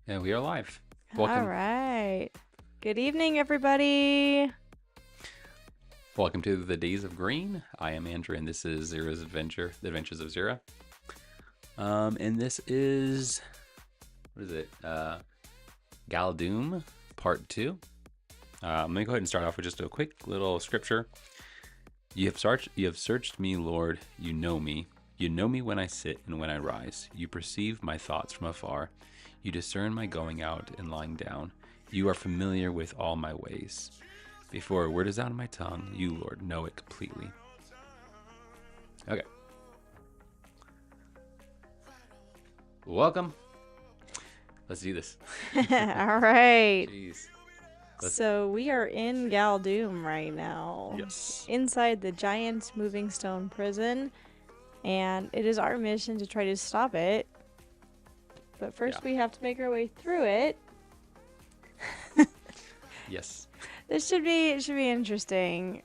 And we are live. All Welcome, right. Good evening, everybody. welcome to the Days of Green. I am Andrew, and this is Zira's Adventure, The Adventures of Zira. And this is what is it? GalDoom Part 2. I'm gonna go ahead and start off with just a quick little scripture. You have searched me, Lord. You know me. You know me when I sit and when I rise. You perceive my thoughts from afar. You discern my going out and lying down. You are familiar with all my ways. Before a word is out of my tongue, you, Lord, know it completely. Okay. Welcome. Let's do this. All right. Jeez. So we are in GalDoom right now. Yes. Inside the giant moving stone prison. And it is our mission to try to stop it. But first we have to make our way through it. Yes. It should be interesting.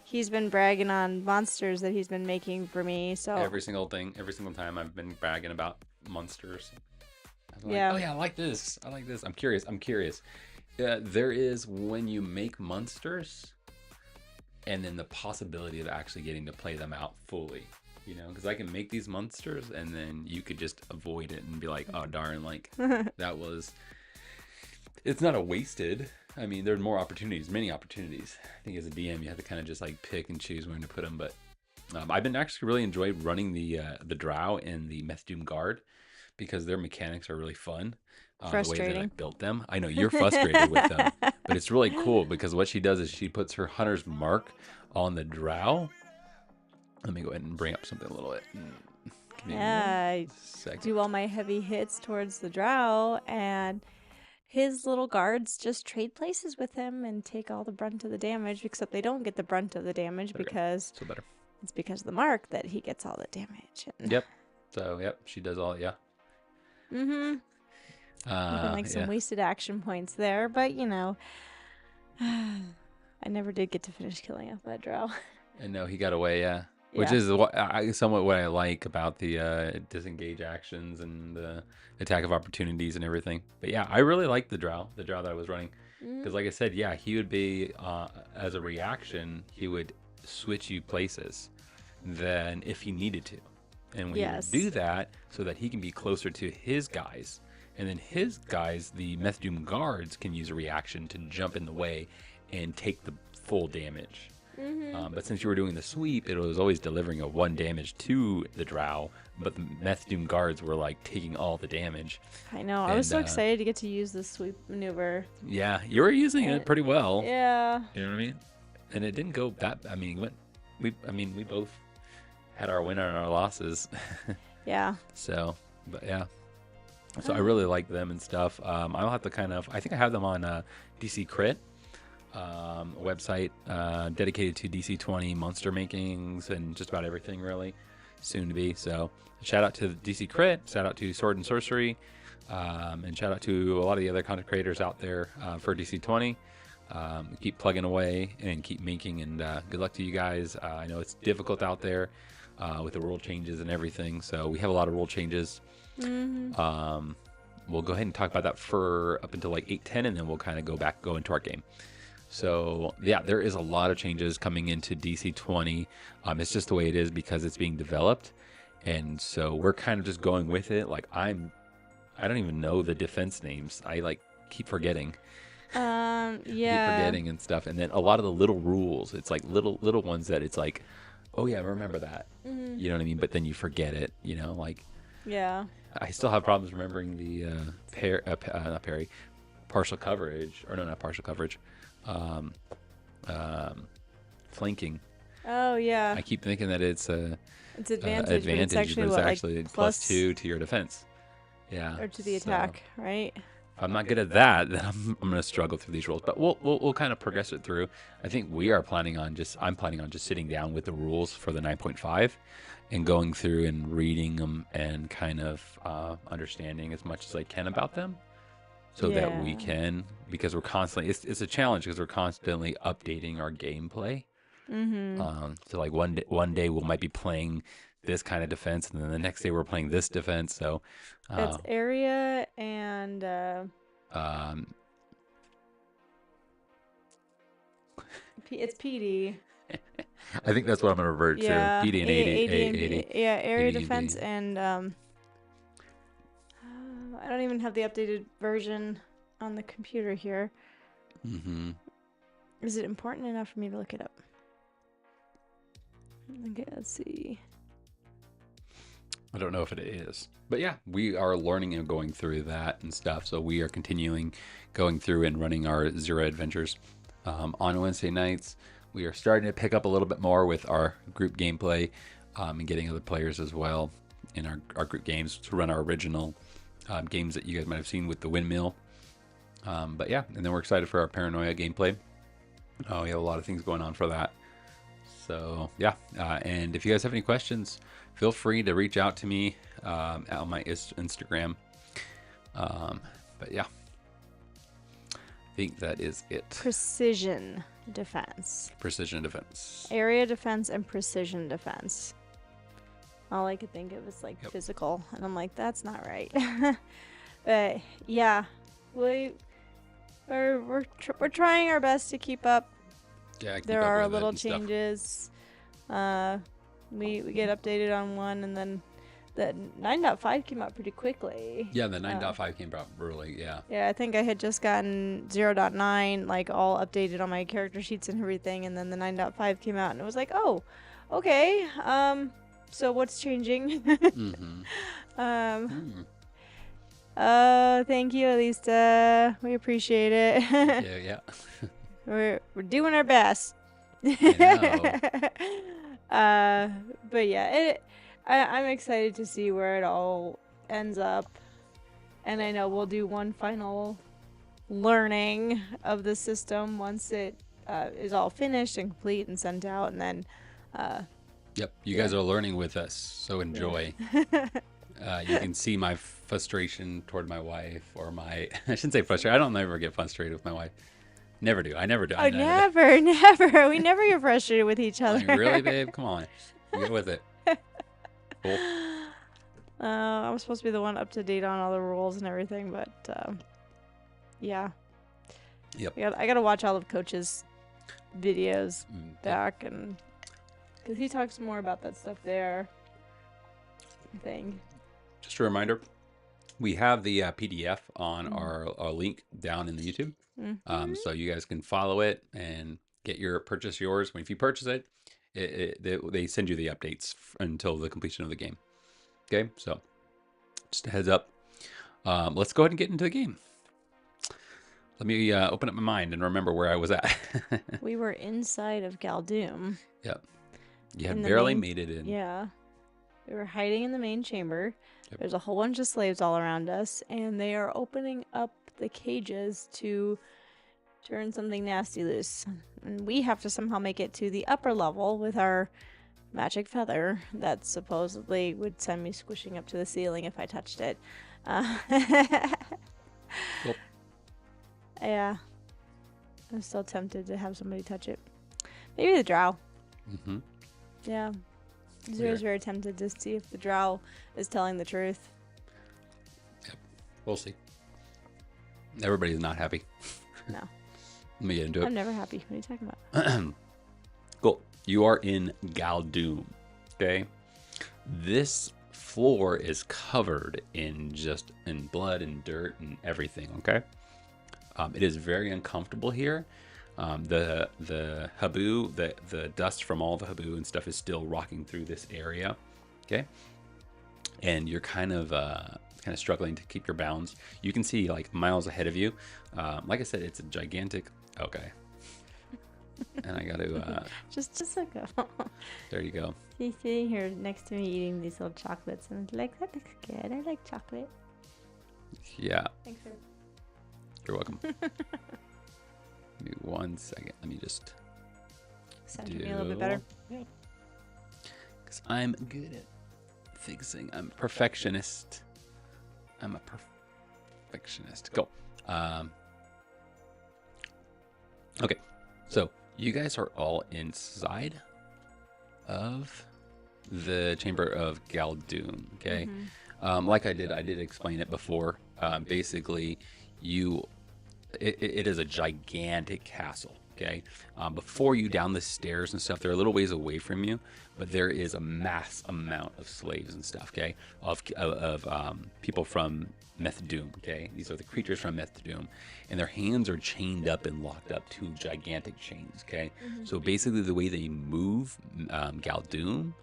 He's been bragging on monsters that he's been making for me. So Every single time I've been bragging about monsters. I'm Yeah. like, oh yeah, I like this. I'm curious. There is when you make monsters, and then the possibility of actually getting to play them out fully. You know, because I can make these monsters, and then you could just avoid it and be like, oh darn, like that was. It's not a wasted. I mean, there are many opportunities. I think as a DM, you have to kind of just like pick and choose when to put them. But I've been actually really enjoyed running the Drow and the Methdoom Guard because their mechanics are really fun. The way that I Frustrating. built them. I know you're frustrated with them, but it's really cool because what she does is she puts her hunter's mark on the Drow. Let me go ahead and bring up something a little bit. Give me Yeah, one second. do all my heavy hits towards the drow, and his little guards just trade places with him and take all the brunt of the damage, except they don't get the brunt of the damage Okay. because So better. it's because of the mark that he gets all the damage. Yep. So yep, she does all. Yeah. Mm-hmm. Even like some Yeah. wasted action points there, but you know, I never did get to finish killing off that drow. And no, he got away. Yeah. Which Yeah. is somewhat what I like about the disengage actions and the attack of opportunities and everything. But yeah, I really like the Drow that I was running. Because like I said, yeah, he would be, as a reaction, he would switch you places than if he needed to. And when Yes. he would do that so that he can be closer to his guys. And then his guys, the Methdoom guards, can use a reaction to jump in the way and take the full damage. But since you were doing the sweep, it was always delivering a 1 damage to the Drow, but the Methdoom guards were like taking all the damage. I know. I was so And, excited to get to use the sweep maneuver. Yeah, you were using it pretty well. Yeah. You know what I mean? And it didn't go that. I mean, we both had our win and our losses. Yeah. So, but yeah. So I really like them and stuff. I'll have to I think I have them on DC Crit. A website dedicated to DC20 monster makings and just about everything really soon to be. So shout out to DC Crit, shout out to Sword and Sorcery, and shout out to a lot of the other content creators out there for DC20. Keep plugging away and keep making, and good luck to you guys. I know it's difficult out there with the rule changes and everything, so we have a lot of rule changes. We'll go ahead and talk about that for up until like 8:10, and then we'll kind of go into our game. So yeah, there is a lot of changes coming into DC20. It's just the way it is because it's being developed, and so we're kind of just going with it. Like I don't even know the defense names. I like keep forgetting. Yeah. Keep forgetting and stuff. And then a lot of the little rules. It's like little ones that it's like, oh yeah, I remember that. You know what I mean? But then you forget it. You know, like Yeah. I still have problems remembering the not parry, partial coverage, or no, not partial coverage. Flanking. Oh yeah. I keep thinking that it's It's advantage, but it's actually but what, it's like actually plus 2 to your defense. Yeah. or to the so attack, right? if I'm not good at that, then I'm going to struggle through these rules. But we'll kind of progress it through. I think I'm planning on just sitting down with the rules for the 9.5 and going through and reading them and kind of understanding as much as I can about them. So that we Yeah. can, because we're constantly, it's a challenge because we're constantly updating our gameplay. So like one day we might be playing this kind of defense, and then the next day we're playing this defense. So It's area and um, it's PD. I think that's what I'm gonna revert Yeah, to. PD and yeah, area 80 defense PD. and I don't even have the updated version on the computer here. Mm-hmm. Is it important enough for me to look it up? Okay, let's see. I don't know if it is, but yeah, we are learning and going through that and stuff. So we are continuing going through and running our Zira adventures on Wednesday nights. We are starting to pick up a little bit more with our group gameplay and getting other players as well in our group games to run our original games that you guys might have seen with the windmill. But yeah, and then we're excited for our paranoia gameplay. We have a lot of things going on for that. So yeah, and if you guys have any questions, feel free to reach out to me on my Instagram. But yeah, I think that is it. Precision defense. Precision defense. Area defense and precision defense. All I could think of is like Yep. physical, and I'm like, that's not right. But yeah, we're trying our best to keep up. Yeah, keep There up are with it little and stuff. changes. We get updated on one, and then the 9.5 came out pretty quickly. Yeah, the 9.5 came out early. Yeah. Yeah, I think I had just gotten 0.9 like all updated on my character sheets and everything, and then the 9.5 came out, and it was like, oh, okay. So what's changing? Mm-hmm. Thank you, Alista. We appreciate it. Yeah. We're doing our best. I But yeah, I'm excited to see where it all ends up, and I know we'll do one final learning of the system once it is all finished and complete and sent out, and then Yep, you guys are learning with us, so enjoy. You can see my frustration toward my wife, or my I shouldn't say frustrated. I don't ever get frustrated with my wife. Never do. I never do. Oh, never. We never get frustrated with each other. Like, really, babe? Come on, get with it. Cool. I'm supposed to be the one up to date on all the rules and everything, but yeah. Yep. I gotta watch all of Coach's videos Yep. back, and because he talks more about that stuff there. I think. Just a reminder, we have the PDF on our link down in the YouTube. So you guys can follow it and purchase yours. If you purchase it, they send you the updates until the completion of the game. Okay, so just a heads up. Let's go ahead and get into the game. Let me open up my mind and remember where I was at. We were inside of GalDoom. Yep. You had In the barely main- made it in. Yeah. We were hiding in the main chamber. Yep. There's a whole bunch of slaves all around us, and they are opening up the cages to turn something nasty loose. And we have to somehow make it to the upper level with our magic feather that supposedly would send me squishing up to the ceiling if I touched it. Cool. Yeah. I'm still tempted to have somebody touch it. Maybe the drow. Mm-hmm. Yeah. Weird. Zira's very tempted to see if the drow is telling the truth. Yep. We'll see. Everybody's not happy. No. Let me get into it. I'm never happy. What are you talking about? Cool. You are in GalDoom. Okay. This floor is covered in blood and dirt and everything. Okay. It is very uncomfortable here. The haboo, the dust from all the haboo and stuff is still rocking through this area. Okay. And you're kind of struggling to keep your balance. You can see like miles ahead of you. Like I said, it's a gigantic. Okay. And I got to. Just a go. There you go. He's sitting here next to me eating these little chocolates, and I'm like, that looks good. I like chocolate. Yeah. Thanks, sir. You're welcome. Give me 1 second. Let me just. Center me a little bit better. Because I'm good at fixing. I'm a perfectionist. I'm a perfectionist. Go. Okay. So you guys are all inside of the chamber of GalDoom. Okay, Mm-hmm. like I did explain it before. Basically, it is a gigantic castle. Okay, before you down the stairs and stuff, they're a little ways away from you, but there is a mass amount of slaves and stuff. Okay, of people from Methdoom. Okay, these are the creatures from Methdoom, and their hands are chained up and locked up to gigantic chains. Okay, so basically the way they move GalDoom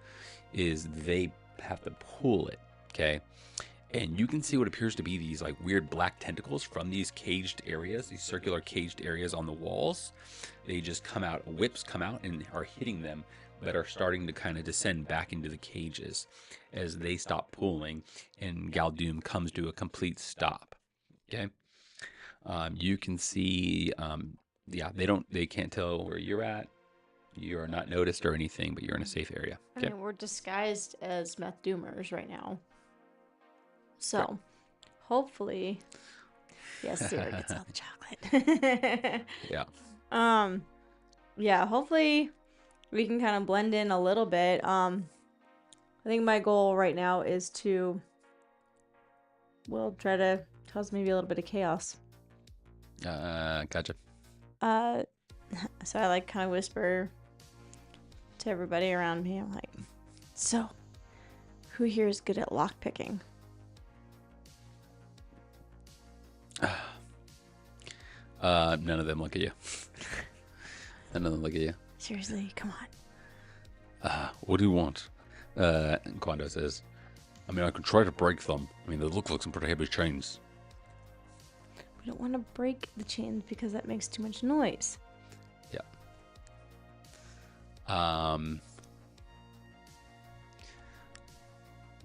is they have to pull it. Okay, and you can see what appears to be these like weird black tentacles from these caged areas, these circular caged areas on the walls. They just come out, whips come out and are hitting them, but are starting to kind of descend back into the cages as they stop pulling, and GalDoom comes to a complete stop. Okay, you can see, yeah, they can't tell where you're at. You are not noticed or anything, but you're in a safe area. I Okay. mean, we're disguised as meth doomers right now. So, Right. hopefully, yes, Zira gets all the chocolate. Yeah. Yeah, hopefully we can kind of blend in a little bit. I think my goal right now is to, well, try to cause maybe a little bit of chaos. Gotcha. So I like kind of whisper to everybody around me. I'm like, so, who here is good at lock picking? None of them look at you. None of them look at you. Seriously, come on. What do you want? Quando says, I mean, I could try to break them. I mean, they look like some pretty heavy chains. We don't want to break the chains because that makes too much noise. Yeah.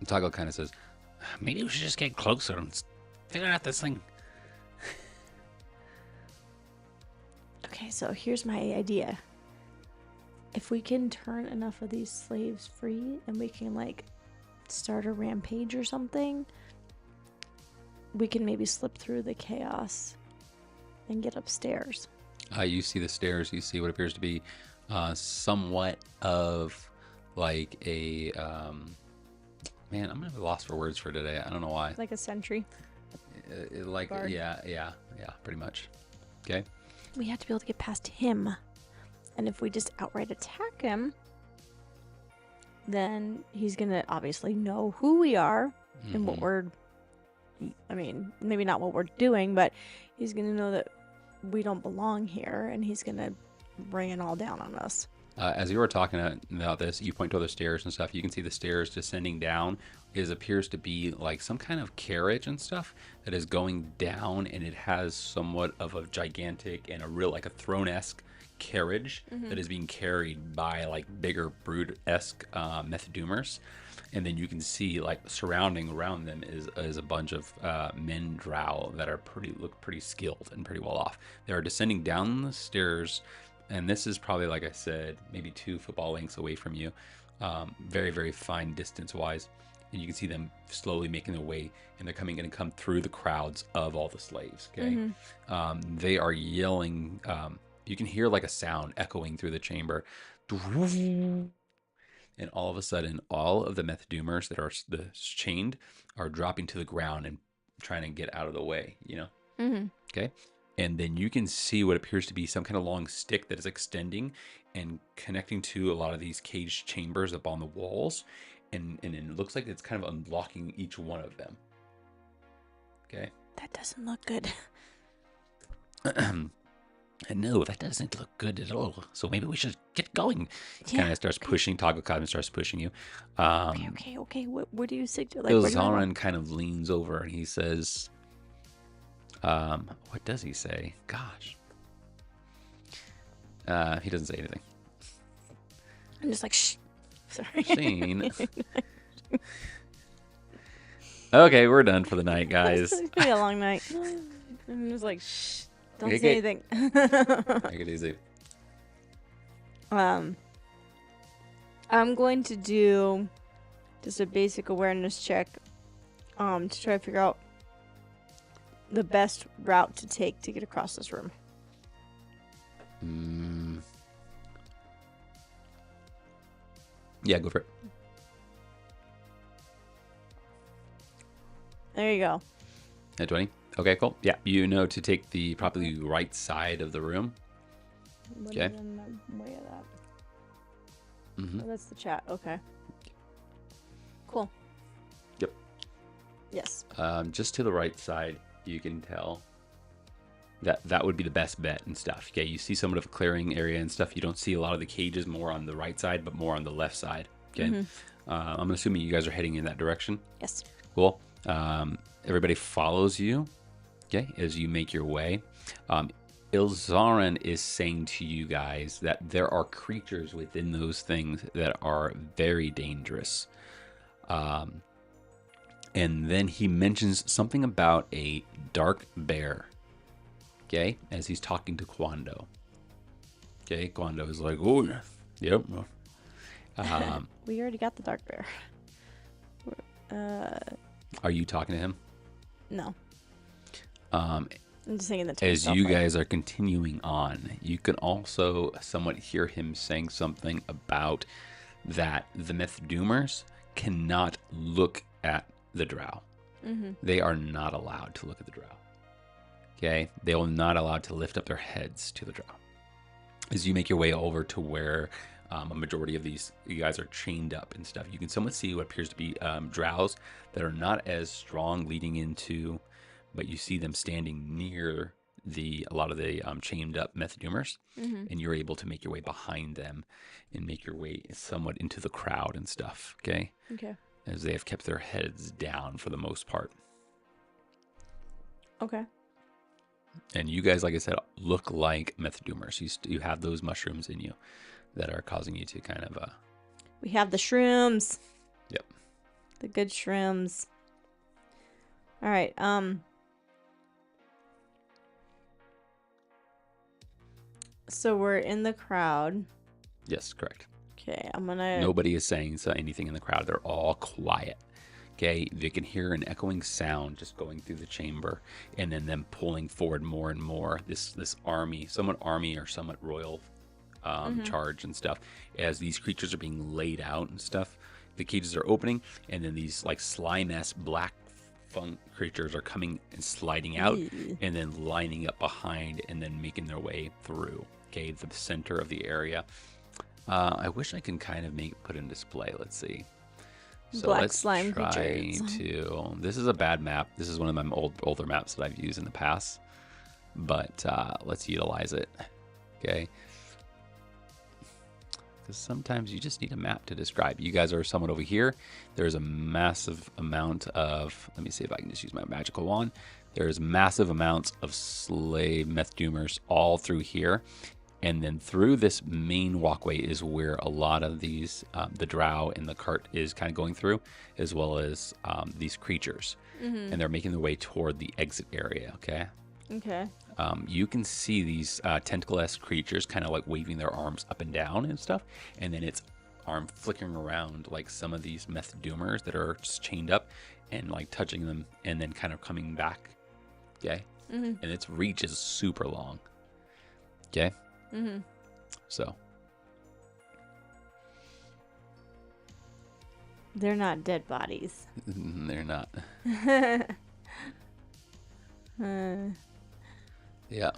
Toggle kind of says, maybe we should just get closer and figure out this thing. Okay, so here's my idea. If we can turn enough of these slaves free and we can, like, start a rampage or something, we can maybe slip through the chaos and get upstairs. You see the stairs. You see what appears to be somewhat of like a... man, I'm going to be lost for words for today. I don't know why. Like a sentry. Like, guard. yeah, pretty much. Okay. We have to be able to get past him. And if we just outright attack him, then he's going to obviously know who we are and what we're... I mean, maybe not what we're doing, but he's going to know that we don't belong here, and he's going to bring it all down on us. As you were talking about this, you point to the stairs and stuff. You can see the stairs descending down. Appears to be like some kind of carriage and stuff that is going down, and it has somewhat of a gigantic and a real, like a throne-esque carriage that is being carried by like bigger brood-esque methdoomers. And then you can see like surrounding around them is a bunch of men drow that are look pretty skilled and pretty well off. They are descending down the stairs, and this is probably, like I said, maybe 2 football lengths away from you, very, very fine distance wise. And you can see them slowly making their way, and they're going to come through the crowds of all the slaves. Okay, they are yelling. You can hear like a sound echoing through the chamber. And all of a sudden, all of the methdoomers that are chained are dropping to the ground and trying to get out of the way, you know? Okay? And then you can see what appears to be some kind of long stick that is extending and connecting to a lot of these caged chambers up on the walls. And it looks like it's kind of unlocking each one of them. Okay? That doesn't look good. No, that doesn't look good at all. So maybe we should get going. He kind of starts pushing. Toggle Cosmo starts pushing you. Okay. What do you suggest? Like, Ilzarin kind of leans over and he says, what does he say? Gosh. He doesn't say anything. I'm just like, shh. Sorry. Scene. Okay, we're done for the night, guys. It's going to be a long night. I'm just like, shh. Don't Okay, say anything. Make it easy. I'm going to do just a basic awareness check to try to figure out the best route to take to get across this room. Yeah, go for it. There you go. At 20. Okay, cool. Yeah, you know to take the probably right side of the room. What Okay. is in the way of that? Mm-hmm. Oh, that's the chat. Okay. Cool. Yep. Yes. Just to the right side, you can tell that would be the best bet and stuff. Okay, you see somewhat of a clearing area and stuff. You don't see a lot of the cages more on the right side, but more on the left side. Okay. I'm assuming you guys are heading in that direction. Yes. Cool. Everybody follows you, okay, as you make your way. Ilzarin is saying to you guys that there are creatures within those things that are very dangerous. And then he mentions something about a dark bear, okay, as he's talking to Quando. Okay, Quando is like, oh, yep. We already got the dark bear. Are you talking to him? No. I'm just thinking the As you guys are continuing on, you can also somewhat hear him saying something about that the Methdoomers cannot look at the drow. They are not allowed to look at the drow. Okay? They will not allowed to lift up their heads to the drow. As you make your way over to where a majority of these you guys are chained up and stuff, you can somewhat see what appears to be drows that are not as strong leading into, but you see them standing near a lot of the chained up Methdoomers, and you're able to make your way behind them and make your way somewhat into the crowd and stuff. Okay. Okay. As they have kept their heads down for the most part. Okay. And you guys, like I said, look like Methdoomers. You have those mushrooms in you that are causing you to kind of We have the shrooms. Yep. The good shrooms. All right. So we're in the crowd. Yes, correct. Okay, I'm gonna. Nobody is saying anything in the crowd. They're all quiet. Okay, they can hear an echoing sound just going through the chamber, and then them pulling forward more and more. This army, somewhat army or somewhat royal charge and stuff. As these creatures are being laid out and stuff, the cages are opening, and then these like slime-esque black funk creatures are coming and sliding out, and then lining up behind, and then making their way through. Okay, the center of the area. I wish I can kind of put in display. Let's see. So Black let's slime try creatures. to. This is a bad map. This is one of my older maps that I've used in the past, but let's utilize it. Okay. Because sometimes you just need a map to describe. You guys are somewhat over here. There's a massive amount of. Let me see if I can just use my magical wand. There's massive amounts of slave Methdoomers all through here. And then through this main walkway is where a lot of these, the drow and the cart is kind of going through, as well as these creatures. And they're making their way toward the exit area, okay? Okay. You can see these tentacle-esque creatures kind of like waving their arms up and down and stuff. And then its arm flickering around like some of these Methdoomers that are just chained up and like touching them and then kind of coming back, okay? And its reach is super long, okay? So They're not dead bodies. they're not. Yeah.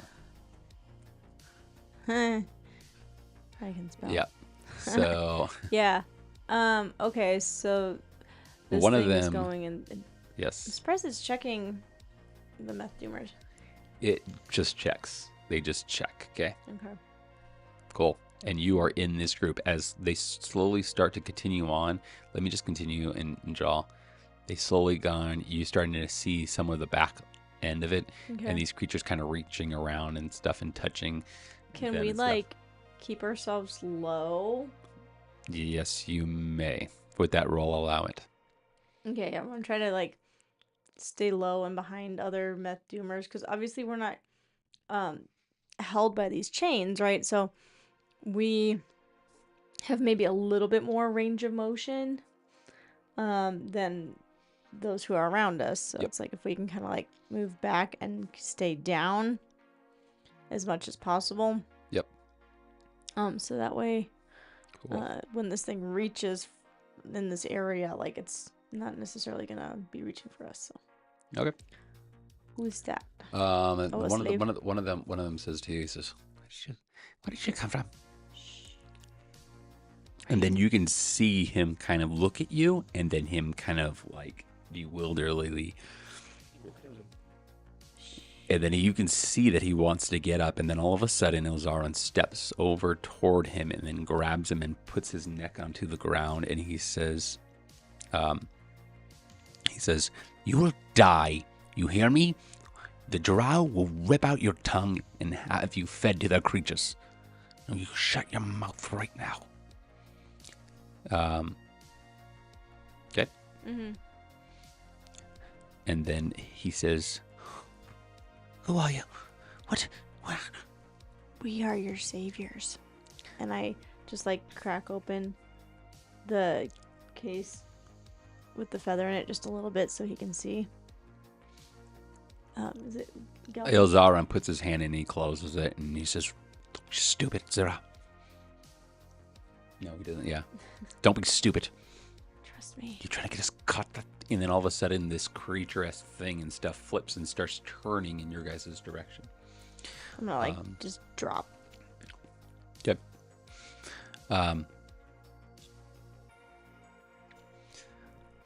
I can spell. Yeah. So Yeah. Okay. So this one of thing is them. going in. I'm Yes. surprised it's checking the Methdoomers. It just checks. They just check. Okay. Okay. Cool. And you are in this group as they slowly start to continue on. Let me just continue and draw. They slowly gone. You starting to see some of the back end of it, Okay. and these creatures kind of reaching around and stuff and touching. Can them we and stuff. like keep ourselves low? Yes, you may. With that roll, allow it. Okay, I'm gonna try to like stay low and behind other Methdoomers because obviously we're not held by these chains, right? So we have maybe a little bit more range of motion than those who are around us. So Yep. it's like if we can kind of like move back and stay down as much as possible. Yep. So that way, Cool. when this thing reaches in this area, like it's not necessarily gonna be reaching for us. So Okay. Who's that? Um, Oh, a one of the slave. one of them says to you, he says, "Where did you come from?" And then you can see him kind of look at you, and then him kind of like bewilderedly. And then you can see that he wants to get up, and then all of a sudden, Elzaran steps over toward him and then grabs him and puts his neck onto the ground, and he says, "You will die. You hear me? The drow will rip out your tongue and have you fed to their creatures. Now you shut your mouth right now." Okay. Mm-hmm. And then he says, "Who are you? What? Where?" We are your saviors. And I just like crack open the case with the feather in it just a little bit so he can see. Is it GalDoom? Elzaran puts his hand in and he closes it and he says, "Don't be stupid, Zira." No, he doesn't. Yeah. "Don't be stupid. Trust me. You're trying to get us caught." And then all of a sudden, this creature-esque thing and stuff flips and starts turning in your guys' direction. I'm gonna like just drop. Good.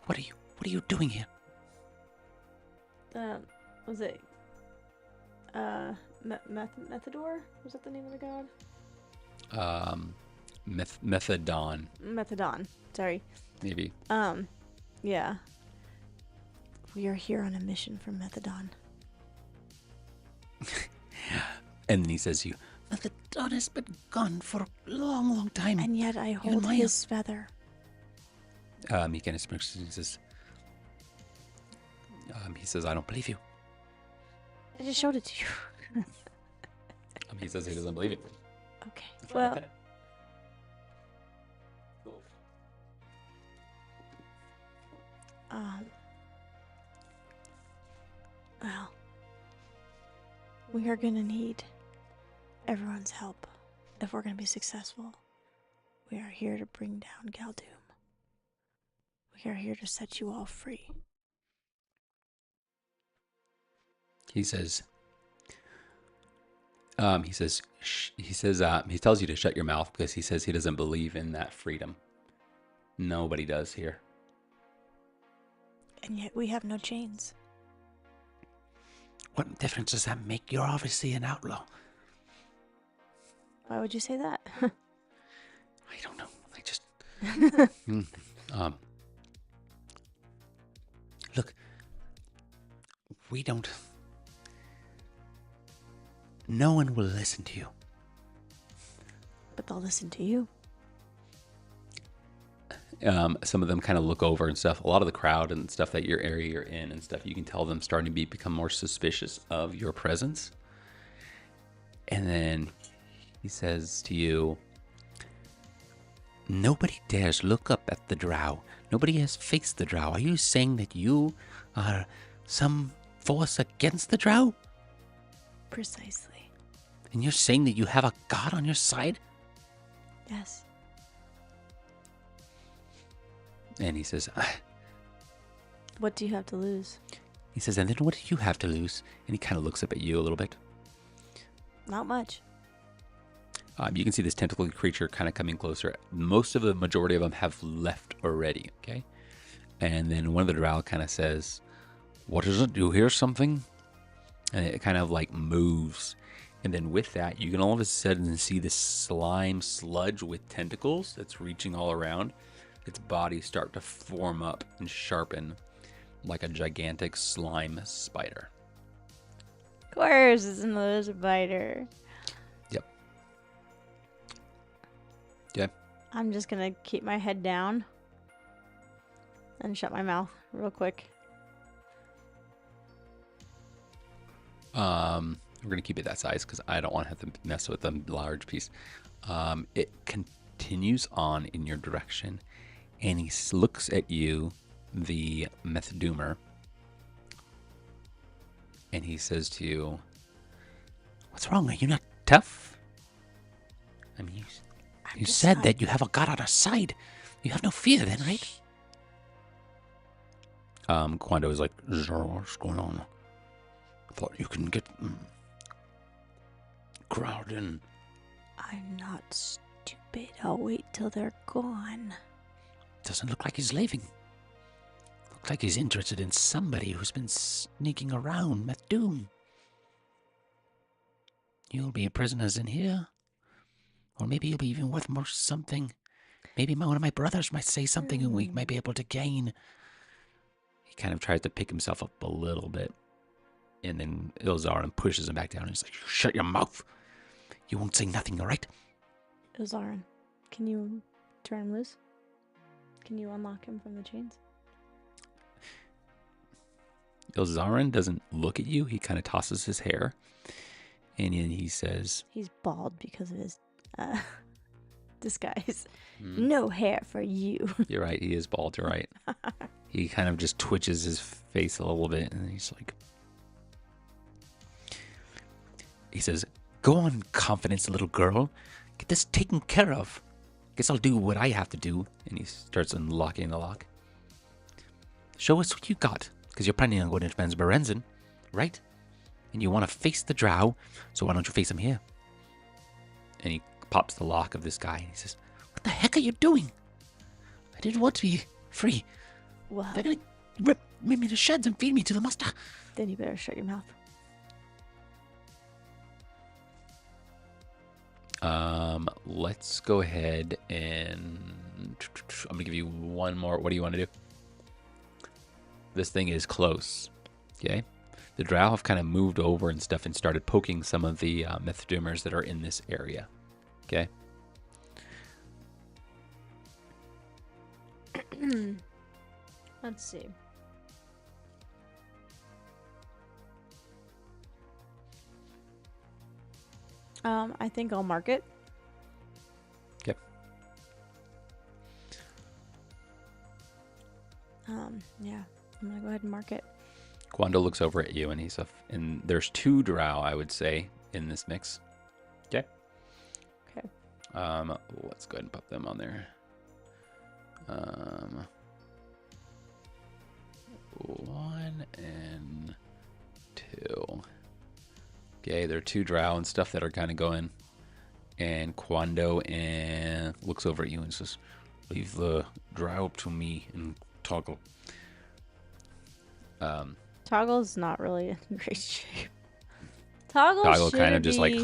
What are you doing here? Was it Methador? Was that the name of the god? Methadon, Methadon. Sorry. maybe. Yeah. We are here on a mission from Methadon. And then he says to you, "Methadon has been gone for a long, long time." And yet I hold his feather. He kind of smirks and he says, "I don't believe you." I just showed it to you. He says he doesn't believe it. Okay. Well, well, we are gonna need everyone's help if we're gonna be successful. We are here to bring down GalDoom. We are here to set you all free. He says, he tells you to shut your mouth because he says he doesn't believe in that freedom. Nobody does here. And yet we have no chains. What difference does that make? You're obviously an outlaw. Why would you say that? I don't know. I just... Look, we don't... No one will listen to you. But they'll listen to you. Some of them kind of look over and stuff. A lot of the crowd and stuff that your area you're in and stuff, you can tell them starting to become more suspicious of your presence. And then he says to you, "Nobody dares look up at the drow. Nobody has faced the drow. Are you saying that you are some force against the drow? Precisely. And you're saying that you have a god on your side?" Yes. And he says, What do you have to lose? "And then what do you have to lose?" And he kind of looks up at you a little bit. Not much. You can see this tentacle creature kind of coming closer. The majority of them have left already, okay? And then one of the drow kind of says, "What is it? Do you hear something?" And it kind of like moves. And then with that, you can all of a sudden see this slime sludge with tentacles that's reaching all around. Its body start to form up and sharpen like a gigantic slime spider. Of course, it's another spider. Yep. Okay. I'm just gonna keep my head down and shut my mouth real quick. We're going to keep it that size because I don't want to have to mess with the large piece. It continues on in your direction, and he looks at you, the Methdoomer, and he says to you, "What's wrong? Are you not tough? I mean, you said that you have a god on our side. You have no fear then, right?" Quando is like, Zara, what's going on? I thought you can get crowd in. I'm not stupid. I'll wait till they're gone. Doesn't look like he's leaving. Looks like he's interested in somebody who's been sneaking around Methdoom. You'll be prisoners in here. Or maybe you'll be even worth more something. Maybe one of my brothers might say something and we might be able to gain. He kind of tries to pick himself up a little bit. And then Ilzarin pushes him back down and he's like, shut your mouth. You won't say nothing, all right? Ilzarin, can you turn him loose? Can you unlock him from the chains? Ilzarin doesn't look at you. He kind of tosses his hair. And then he says... He's bald because of his disguise. No hair for you. You're right. He is bald. You're right. He kind of just twitches his face a little bit. And he's like... He says, go on, confidence, little girl. Get this taken care of. Guess I'll do what I have to do. And he starts unlocking the lock. Show us what you got. Because you're planning on going into Berenzen, right? And you want to face the drow, so why don't you face him here? And he pops the lock of this guy, and he says, what the heck are you doing? I didn't want to be free. Well, They're going to rip me to shreds and feed me to the master. Then you better shut your mouth. Let's go ahead and... I'm going to give you one more. What do you want to do? This thing is close, okay? The drow have kind of moved over and stuff and started poking some of the Methdoomers that are in this area, okay? Let's see. I think I'll mark it. Okay. Yeah, I'm gonna go ahead and mark it. Quando looks over at you and he's and there's 2 drow, I would say, in this mix. Okay. Okay. Let's go ahead and pop them on there. 1 and 2. Okay, there are 2 drow and stuff that are kind of going. And Quando and looks over at you and says, leave the drow up to me and Toggle. Toggle's not really in great shape. Toggle kind of just like...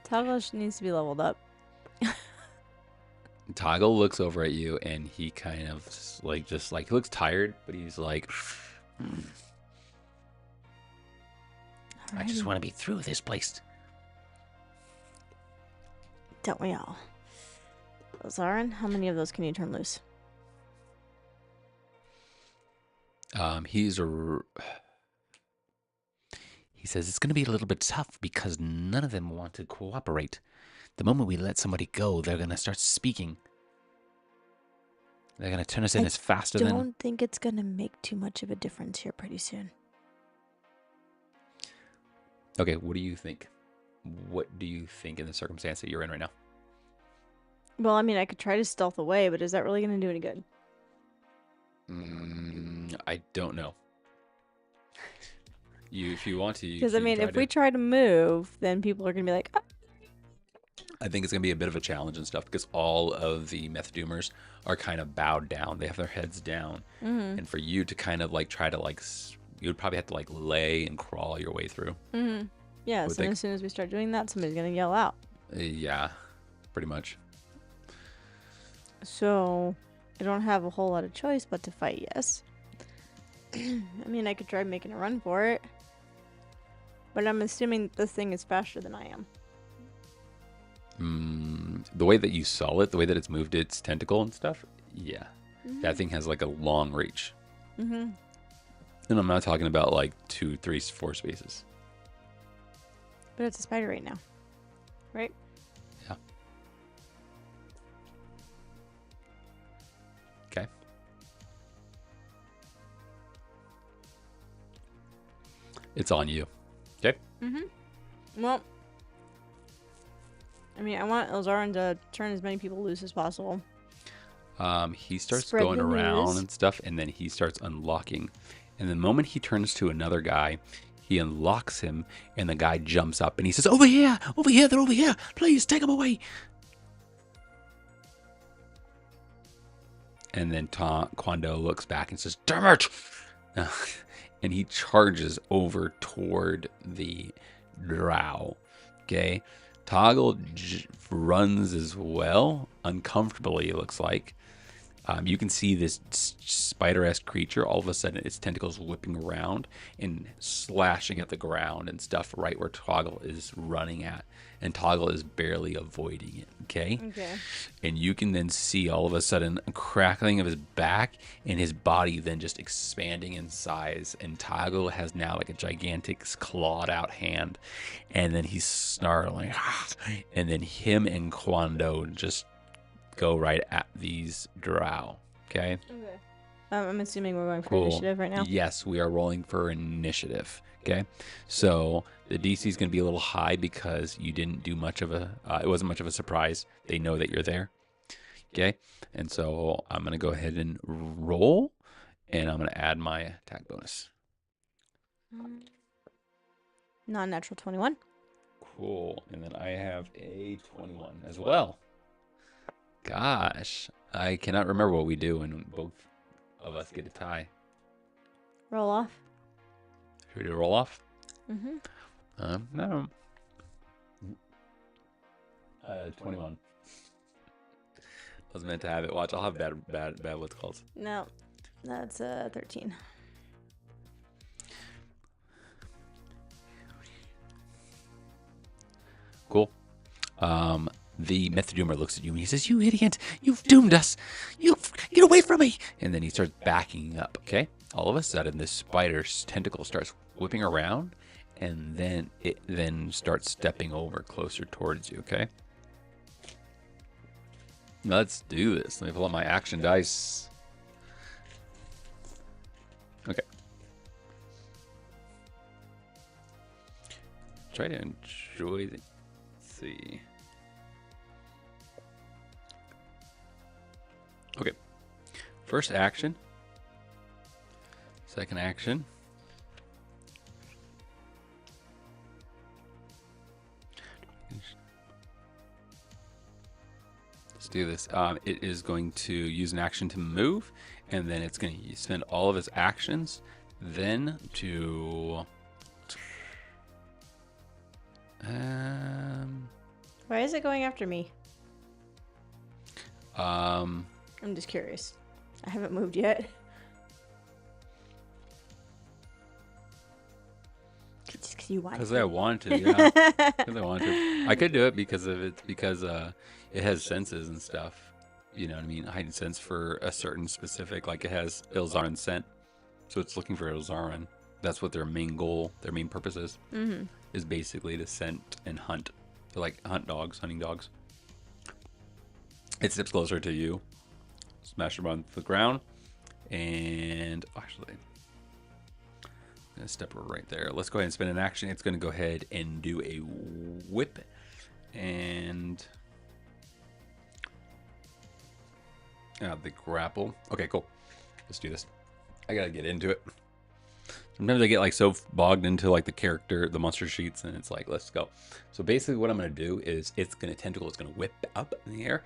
Toggle needs to be leveled up. Toggle looks over at you and he kind of just like he looks tired, but he's like, I just want to be through this place. Don't we all? Zarin, how many of those can you turn loose? He says it's going to be a little bit tough because none of them want to cooperate. The moment we let somebody go, they're going to start speaking. They're going to turn us in as faster than... I don't think it's going to make too much of a difference here pretty soon. Okay, what do you think? What do you think in the circumstance that you're in right now? Well, I mean, I could try to stealth away, but is that really going to do any good? I don't know. If you want to... Because, I mean, if we try to move, then people are going to be like... Ah. I think it's going to be a bit of a challenge and stuff because all of the Methdoomers are kind of bowed down. They have their heads down. And for you to kind of like try to like... You would probably have to like lay and crawl your way through. Yeah, so as soon as we start doing that, somebody's going to yell out. Yeah, pretty much. So, I don't have a whole lot of choice but to fight, yes. I mean, I could try making a run for it. But I'm assuming this thing is faster than I am. The way that you saw it, the way that it's moved its tentacle and stuff, yeah. That thing has like a long reach. And I'm not talking about like 2, 3, 4 spaces. But it's a spider right now. Right? Yeah. Okay. It's on you. Okay? Well, I mean, I want Ilzarin to turn as many people loose as possible. He starts Spread going the around news. and stuff, and then he starts unlocking. And the moment he turns to another guy, he unlocks him, and the guy jumps up and he says, over here, they're over here. Please take them away. And then Quando looks back and says, damn it. And he charges over toward the drow. Okay. Toggle runs as well, uncomfortably, it looks like. You can see this spider-esque creature, all of a sudden its tentacles whipping around and slashing at the ground and stuff right where Toggle is running at. And Toggle is barely avoiding it, okay? Okay. And you can then see all of a sudden a crackling of his back and his body then just expanding in size. And Toggle has now like a gigantic clawed out hand. And then he's snarling. And then him and Quando just go right at these drow. Okay. I'm assuming we're going for initiative right now. Yes, we are rolling for initiative. Okay. So the DC is going to be a little high because you didn't do much of a. It wasn't much of a surprise. They know that you're there. Okay. And so I'm going to go ahead and roll, and I'm going to add my attack bonus. Non-natural 21. Cool. And then I have a 21 as well. Gosh, I cannot remember what we do when both of us get a tie. Roll off. Should we do a roll off? Mm-hmm. No. 21. I was meant to have it. Watch, I'll have bad what's called. No, that's 13. Cool. The Methodoomer looks at you and he says, you idiot, you've doomed us. Get away from me. And then he starts backing up, okay? All of a sudden, this spider's tentacle starts whipping around, and then it starts stepping over closer towards you, okay? Let's do this. Let me pull out my action dice. Okay. Try to enjoy the... Let's see. Okay. First action. Second action. Let's do this. It is going to use an action to move, and then it's going to spend all of its actions then to... Why is it going after me? I'm just curious. I haven't moved yet. Just because you want to. Because I want to, yeah. Because I want to. I could do it because it has senses and stuff. You know what I mean? Heightened sense for a certain specific, like it has Ilzarin scent. So it's looking for Ilzarin. That's what their main goal, their main purpose is. Mm-hmm. Is basically to scent and hunt. They're like hunting dogs. It steps closer to you. Smash them on the ground. And actually, I'm going to step right there. Let's go ahead and spend an action. It's going to go ahead and do a whip. And the grapple. Okay, cool. Let's do this. I got to get into it. Sometimes I get like so bogged into like the monster sheets, and it's like, let's go. So basically what I'm going to do is it's going to whip up in the air,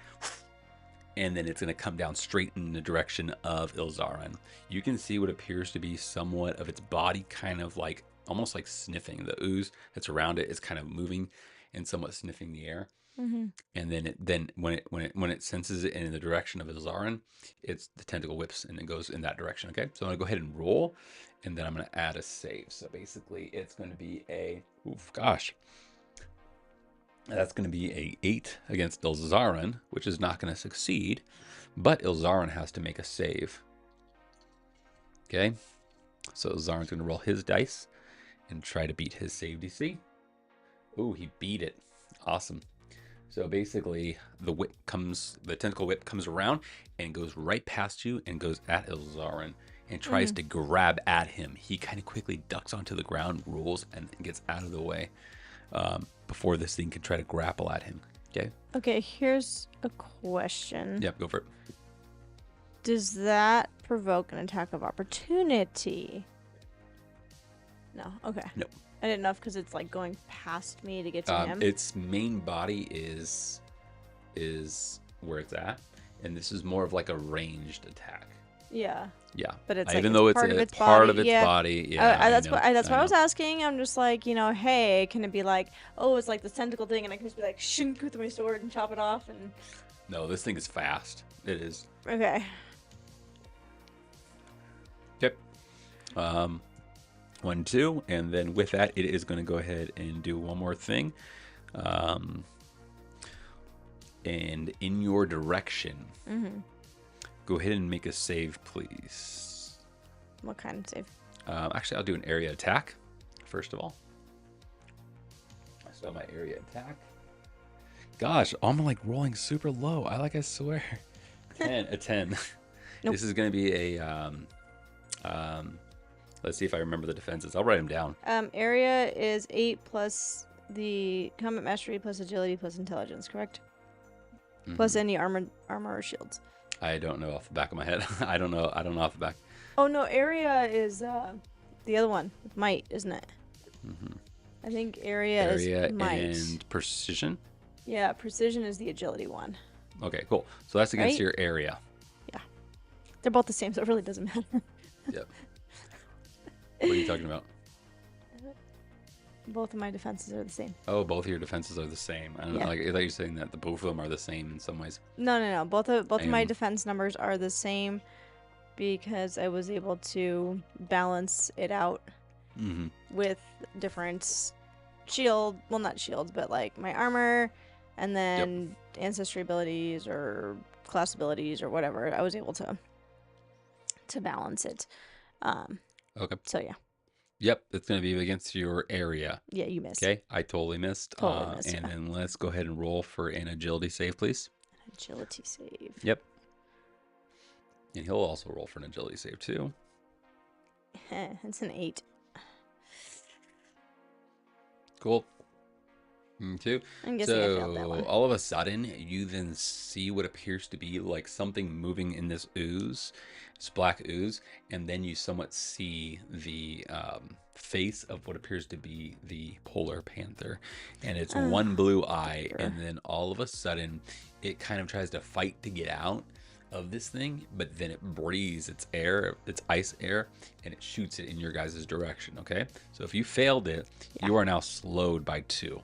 and then it's going to come down straight in the direction of Ilzarin. You can see what appears to be somewhat of its body kind of like, almost like sniffing. The ooze that's around it is kind of moving and somewhat sniffing the air. Mm-hmm. And then when it senses it in the direction of Ilzarin, the tentacle whips and it goes in that direction. Okay, so I'm going to go ahead and roll. And then I'm going to add a save. So basically, it's going to be that's going to be a 8 against Ilzarin, which is not going to succeed. But Ilzarin has to make a save. Okay. So Ilzarin's going to roll his dice and try to beat his save DC. Ooh, he beat it. Awesome. So basically, the tentacle whip comes around and goes right past you and goes at Ilzarin. And tries to grab at him. He kind of quickly ducks onto the ground, rolls, and gets out of the way before this thing can try to grapple at him. Okay? Okay, here's a question. Yep, go for it. Does that provoke an attack of opportunity? No. Okay. Nope. I didn't know because it's like going past me to get to him. Its main body is where it's at, and this is more of like a ranged attack. Yeah. Yeah. But it's even like though it's it's part of its part body. of its Yeah. body. Yeah. That's what I was know. asking. I'm just like, hey, can it be like, oh, it's like this tentacle thing, and I can just be like, shink with my sword and chop it off, and. No, this thing is fast. It is. Okay. Yep. 1, 2, and then with that, it is going to go ahead and do one more thing. And in your direction, go ahead and make a save, please. What kind of save? Actually, I'll do an area attack first of all. So my area attack. Gosh, I'm like rolling super low. I swear. 10, a 10. Nope. This is going to be a. Let's see if I remember the defenses. I'll write them down. Area is 8 plus the combat mastery plus agility plus intelligence, correct? Plus any armor or shields. I don't know off the back of my head. I don't know off the back. Oh no, area is the other one with might, isn't it? I think area is might. And precision. Yeah, precision is the agility one. Okay, cool. So that's against Right? your area. Yeah, they're both the same, so it really doesn't matter. Yep. What are you talking about? Both of my defenses are the same. Oh, both of your defenses are the same. I don't know. Like, I thought you were saying that the both of them are the same in some ways. No. Both of my defense numbers are the same because I was able to balance it out with different shield. Well, not shields, but like my armor, and then ancestry abilities or class abilities or whatever. I was able to balance it. Okay. So yeah. Yep, it's going to be against your area. Yeah, you missed. Okay, I totally missed. Totally missed, and then let's go ahead and roll for an agility save, please. Agility save. Yep. And he'll also roll for an agility save, too. It's an 8. Cool. 2. I'm guessing I failed that one. All of a sudden, you then see what appears to be like something moving in this ooze. It's black ooze. And then you somewhat see the face of what appears to be the polar panther. And it's one blue eye. And then all of a sudden, it kind of tries to fight to get out of this thing, but then it breathes its ice air, and it shoots it in your guys' direction. Okay, so if you failed it, you are now slowed by 2.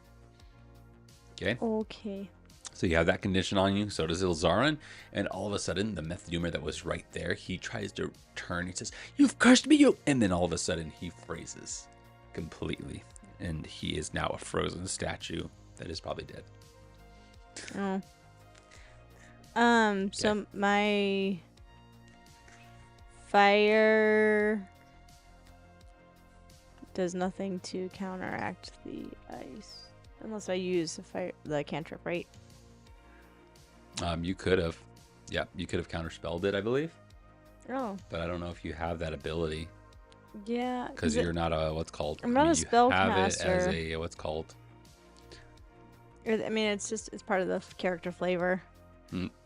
Okay, so you have that condition on you. So does Ilzarin, and all of a sudden the Methdoomer that was right there, he tries to turn. He says, "You've cursed me, you!" And then all of a sudden he freezes completely, and he is now a frozen statue that is probably dead. Oh. So my fire does nothing to counteract the ice, unless I use the cantrip, right? You could have, you could have counterspelled it, I believe. Oh. But I don't know if you have that ability. Yeah. Because you're not a what's called. I'm not a spellcaster. You have it as a what's called. I mean, it's part of the character flavor.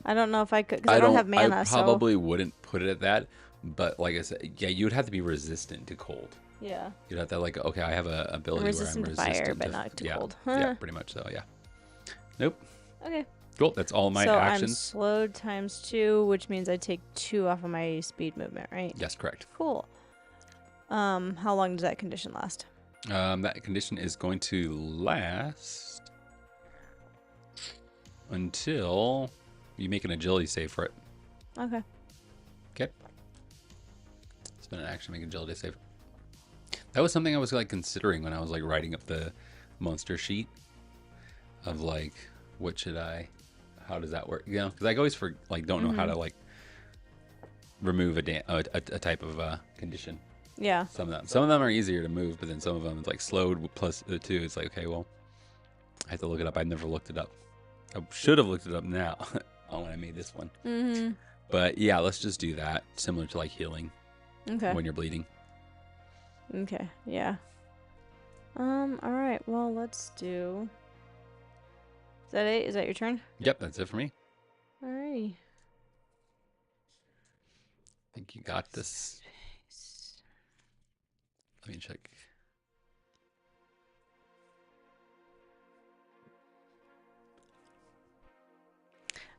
I don't know if I could, because I don't have mana. I probably wouldn't put it at that, but like I said, you would have to be resistant to cold. Yeah. You'd have to okay, I have an ability where I'm resistant to fire, but not to cold. Yeah, pretty much so. Yeah. Nope. Okay. Cool. That's all my actions. So I'm slowed times 2, which means I take 2 off of my speed movement, right? Yes, correct. Cool. How long does that condition last? That condition is going to last until you make an agility save for it. Okay. Okay. Spend an action to make an agility save. That was something I was like considering when I was like writing up the monster sheet of like, how does that work? You know, because I always don't know how to like remove a type of condition. Yeah. Some of them are easier to move, but then some of them it's like slowed plus the 2. It's like, okay, well, I have to look it up. I never looked it up. I should have looked it up now when I made this one. But yeah, let's just do that. Similar to like healing. Okay. When you're bleeding. Okay. Yeah. All right. Well, let's do. Is that it? Is that your turn? Yep, that's it for me. Alrighty. think you got this. Let me check.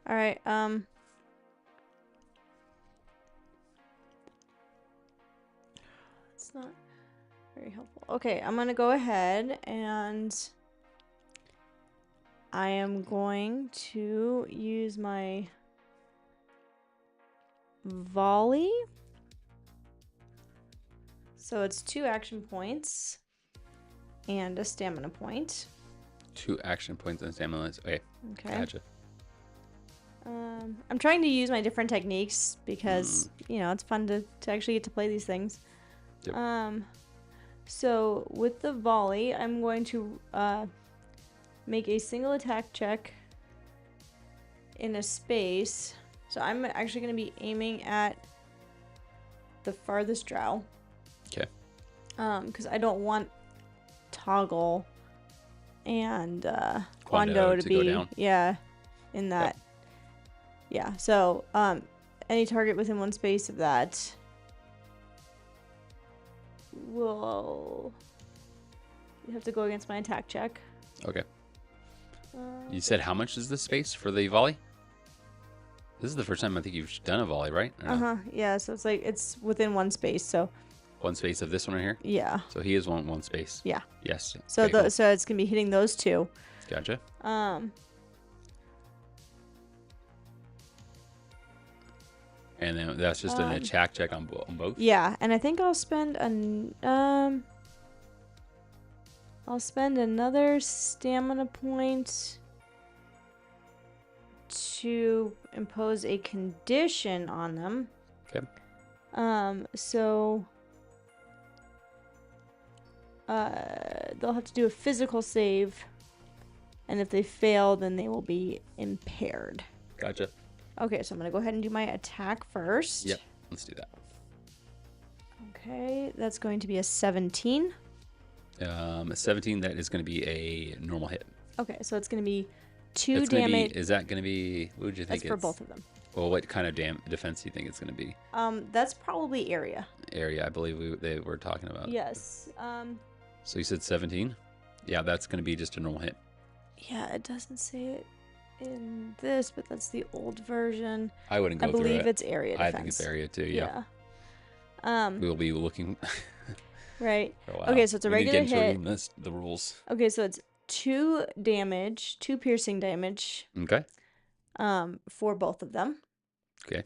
All right. It's not very helpful. Okay, I'm gonna go ahead and I am going to use my volley. So it's 2 action points and a stamina point. 2 action points and stamina. Okay. Okay. Gotcha. I'm trying to use my different techniques because, you know, it's fun to actually get to play these things. Yep. So with the volley, I'm going to make a single attack check in a space. So I'm actually going to be aiming at the farthest drow. Okay. Because I don't want Toggle and Quando to to be go down. in that. Yeah. So any target within 1 space of that will have to go against my attack check. Okay. You said how much is the space for the volley? This is the first time I think you've done a volley, right? Yeah. So it's like it's within 1 space. So 1 space of this one right here. yeah. So he is one space. Yeah. Yes. So Okay, cool. so it's gonna be hitting those 2. Gotcha. And then that's just an attack check on both. Yeah, and I think I'll spend another stamina point to impose a condition on them. Okay. So they'll have to do a physical save, and if they fail, then they will be impaired. Gotcha. Okay, so I'm gonna go ahead and do my attack first. Yep. Let's do that. Okay, that's going to be a 17. A 17. That is going to be a normal hit. Okay, so it's going to be 2 It's gonna damage. is that going to be? What would you think? That's for both of them. Well, what kind of defense do you think it's going to be? That's probably area. Area, I believe they were talking about. Yes. So you said 17. Yeah, that's going to be just a normal hit. Yeah, it doesn't say it in this, but that's the old version. I wouldn't go I through it. believe it's area defense. I think it's area too. Yeah. We will be looking. Right. For a while. Okay, so it's a regular hit. The rules. Okay, so it's 2 damage, 2 piercing damage. Okay. For both of them. Okay.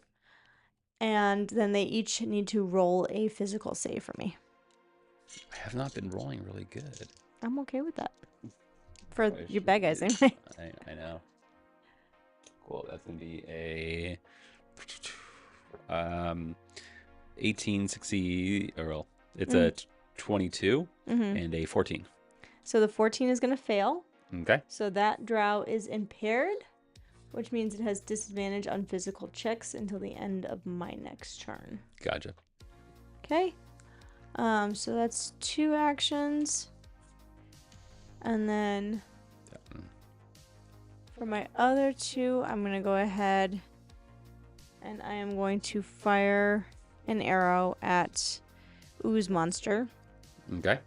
And then they each need to roll a physical save for me. I have not been rolling really good. I'm okay with that. For your bad guys, anyway. I know. Cool. That's gonna be a 1860. Well, it's a 22 and a 14. So the 14 is gonna fail. Okay. So that drow is impaired, which means it has disadvantage on physical checks until the end of my next turn. Gotcha. Okay. So that's 2 actions. And then for my other 2, I'm going to go ahead and I am going to fire an arrow at Ooze Monster. Okay.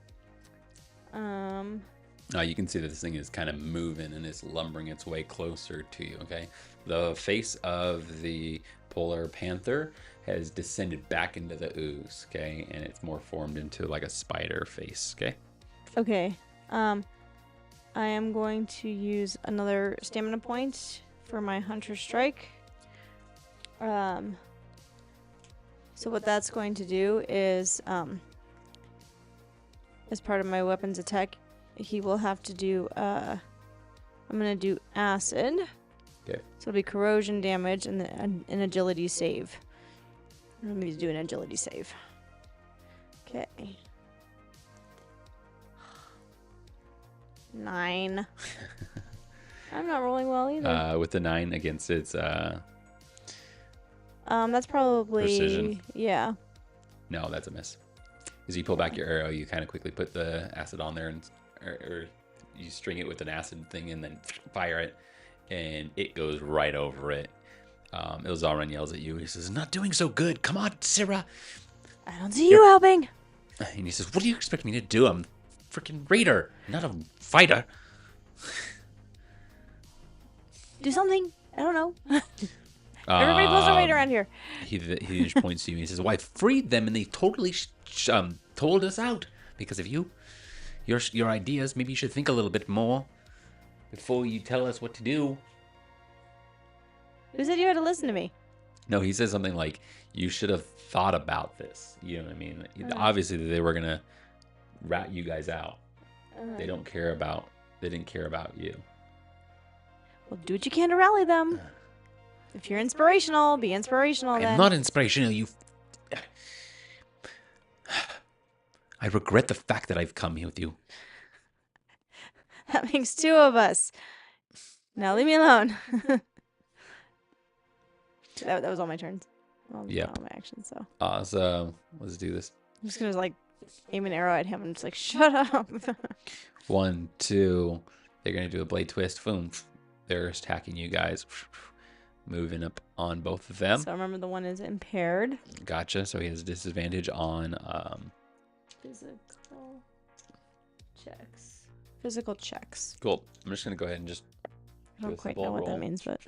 You can see that this thing is kind of moving and it's lumbering its way closer to you, okay? The face of the polar panther has descended back into the ooze, okay? And it's more formed into like a spider face, okay? Okay. I am going to use another stamina point for my Hunter Strike. So what that's going to do is, as part of my weapons attack, he will have to do, I'm going to do acid. Okay. So it'll be corrosion damage and an agility save. Let me do an agility save. Okay. 9. I'm not rolling well either. With the 9 against its that's probably precision. Yeah. No, that's a miss. As you pull back your arrow, you kind of quickly put the acid on there, and or you string it with an acid thing, and then fire it, and it goes right over it. Ilzarin yells at you. He says, "Not doing so good. Come on, Zira." I don't see you helping. And he says, "What do you expect me to do? I'm a freaking raider, not a fighter." Do something. I don't know. Everybody pulls their weight around here. He just points to you and he says, "Well, I freed them and they totally told us out. Because of you, your ideas, maybe you should think a little bit more before you tell us what to do." Who said you had to listen to me? No, he says something like, "You should have thought about this." You know what I mean? Obviously, they were gonna rat you guys out. They didn't care about you. Well, do what you can to rally them. If you're inspirational, be inspirational. I'm not inspirational. I regret the fact that I've come here with you. That makes two of us. Now leave me alone. that was all my turns. Yeah. All my actions. So. So let's do this. I'm just gonna like aim an arrow at him and just like shut up. 1, 2. They're gonna do a blade twist. Boom. They're attacking you guys. Moving up on both of them. So remember, the one is impaired. Gotcha. So he has a disadvantage on Physical checks. Cool. I'm just gonna go ahead and just I don't quite know what that means, but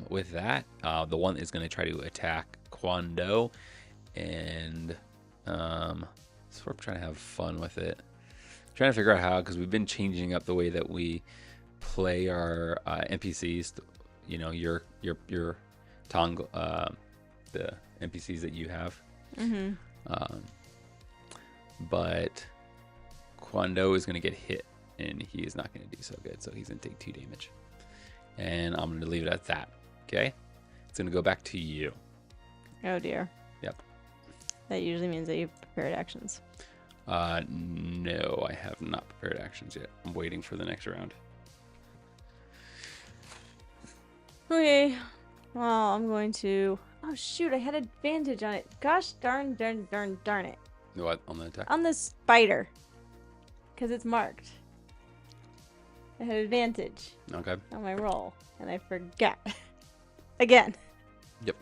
with that, the one is gonna try to attack Kwando, and so we're trying to have fun with it. Trying to figure out how, because we've been changing up the way that we play our NPCs. You know, your Tong, the NPCs that you have. But Kwando is going to get hit, and he is not going to do so good, so he's going to take 2 damage. And I'm going to leave it at that, okay? It's going to go back to you. Oh, dear. Yep. That usually means that you've prepared actions. No, I have not prepared actions yet. I'm waiting for the next round. Okay. Well, I'm going to... Oh, shoot, I had advantage on it. Gosh darn it. What, on the attack? On the spider. Because it's marked. I had advantage Okay. on my roll. And I forgot. Again. Yep.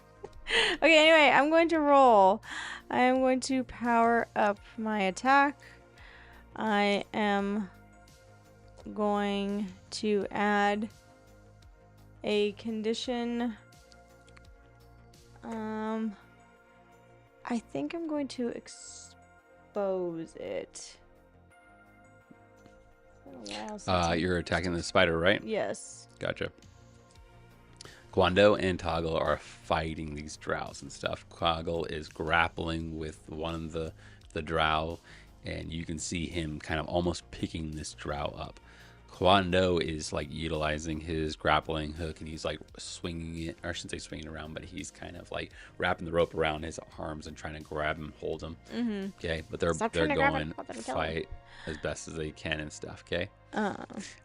Okay, anyway, I'm going to roll. I am going to power up my attack. I am going to add a condition. I think I'm going to expose it. You're attacking the spider, right? Yes. Gotcha. Kwando and Toggle are fighting these drows and stuff. Toggle is grappling with one of the drow, and you can see him kind of almost picking this drow up. Kwando is like utilizing his grappling hook, and he's like swinging it, or I shouldn't say swinging around, but he's kind of like wrapping the rope around his arms and trying to grab him, hold him. Okay, but they're going fight as best as they can and stuff. Okay.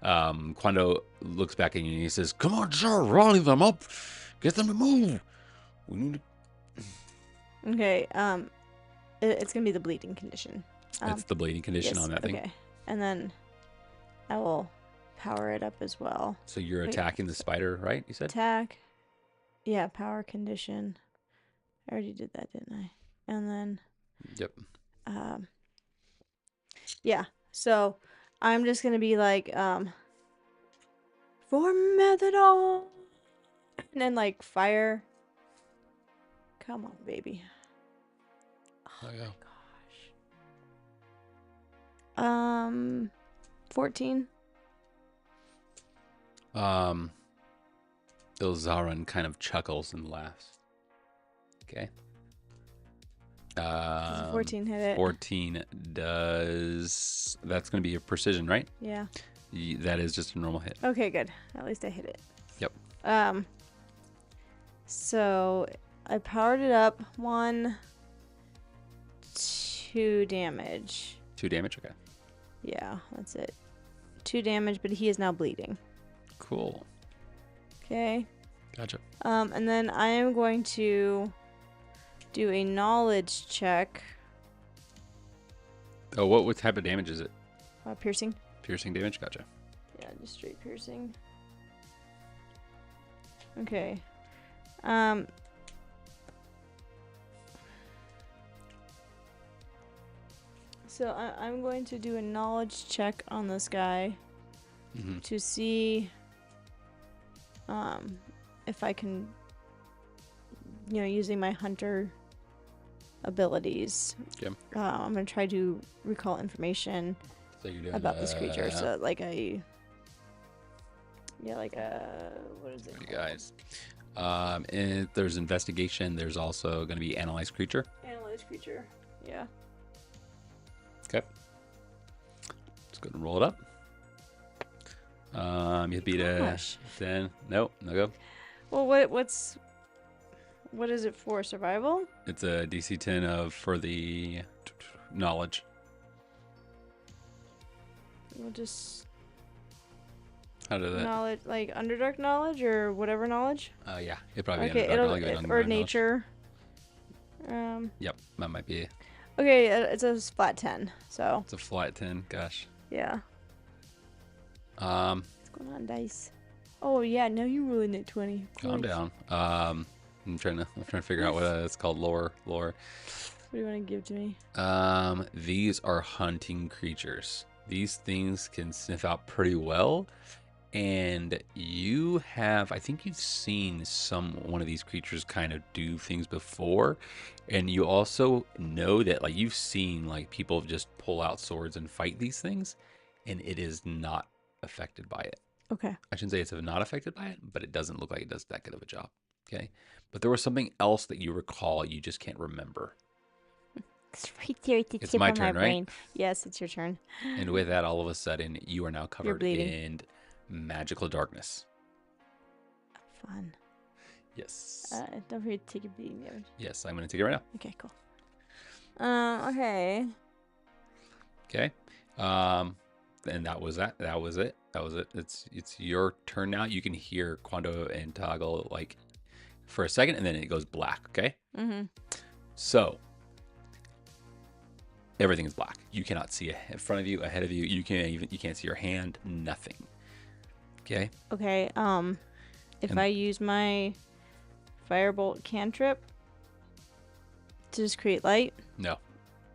Kwando looks back at you and he says, "Come on, sir, rally them up, get them to move. We need to." Okay. It's gonna be the bleeding condition. It's the bleeding condition on that thing. Okay, and then I will power it up as well. So you're attacking the spider, right? You said attack. Yeah, power condition. I already did that, didn't I? And then. Yep. Yeah. So I'm just gonna be like, for Methdoom, and then like fire. Come on, baby. Oh my gosh. 14. Ilzarin kind of chuckles and laughs. Okay. Does 14 hit it? 14 does. That's going to be a precision, right? Yeah. That is just a normal hit. Okay, good. At least I hit it. Yep. So I powered it up. 1, 2 damage. 2 damage. Okay. Yeah, that's it. 2 damage, but he is now bleeding. Cool. Okay. Gotcha. And then I am going to do a knowledge check. Oh, what type of damage is it? Piercing. Piercing damage? Gotcha. Yeah, just straight piercing. Okay. Um. So I'm going to do a knowledge check on this guy to see if I can, using my hunter abilities. Okay. I'm gonna try to recall information So you're doing about this creature. So like a what is it? You guys. And there's investigation. There's also going to be analyze creature. Analyze creature. Yeah. Okay. Let's go and roll it up. You beat a 10. Nope, no go. Well, what is it for? Survival? It's a DC 10 for the knowledge. We'll just How did that? knowledge, like Underdark knowledge or whatever knowledge. Yeah, it probably Okay, or nature. Yep, that might be. Okay, it's a flat 10. So It's a flat 10. Gosh. yeah. What's going on, dice? Oh yeah, no, you ruined it 20. Calm down. I'm trying to figure out what it's called. Lore. What do you want to give to me? These are hunting creatures. These things can sniff out pretty well. And I think you've seen one of these creatures kind of do things before. And you also know that like you've seen like people just pull out swords and fight these things. And it is not affected by it. Okay. I shouldn't say it's not affected by it, but it doesn't look like it does that good of a job. Okay. But there was something else that you recall, you just can't remember. It's right there at the It's tip my of turn, my right? brain. Yes, it's your turn. And with that, all of a sudden, you are now covered bleeding. in magical darkness. Fun. Yes. Don't forget to take a bleeding damage. Yes, I'm going to take it right now. Okay, cool. Okay. Okay. And that was that. That was it. It's your turn now. You can hear Quando and Toggle like for a second, and then it goes black. Okay. Mm-hmm. So everything is black. You cannot see in front of you, ahead of you. You can't see your hand. Nothing. Okay. Okay. If I use my firebolt cantrip to just create light. No.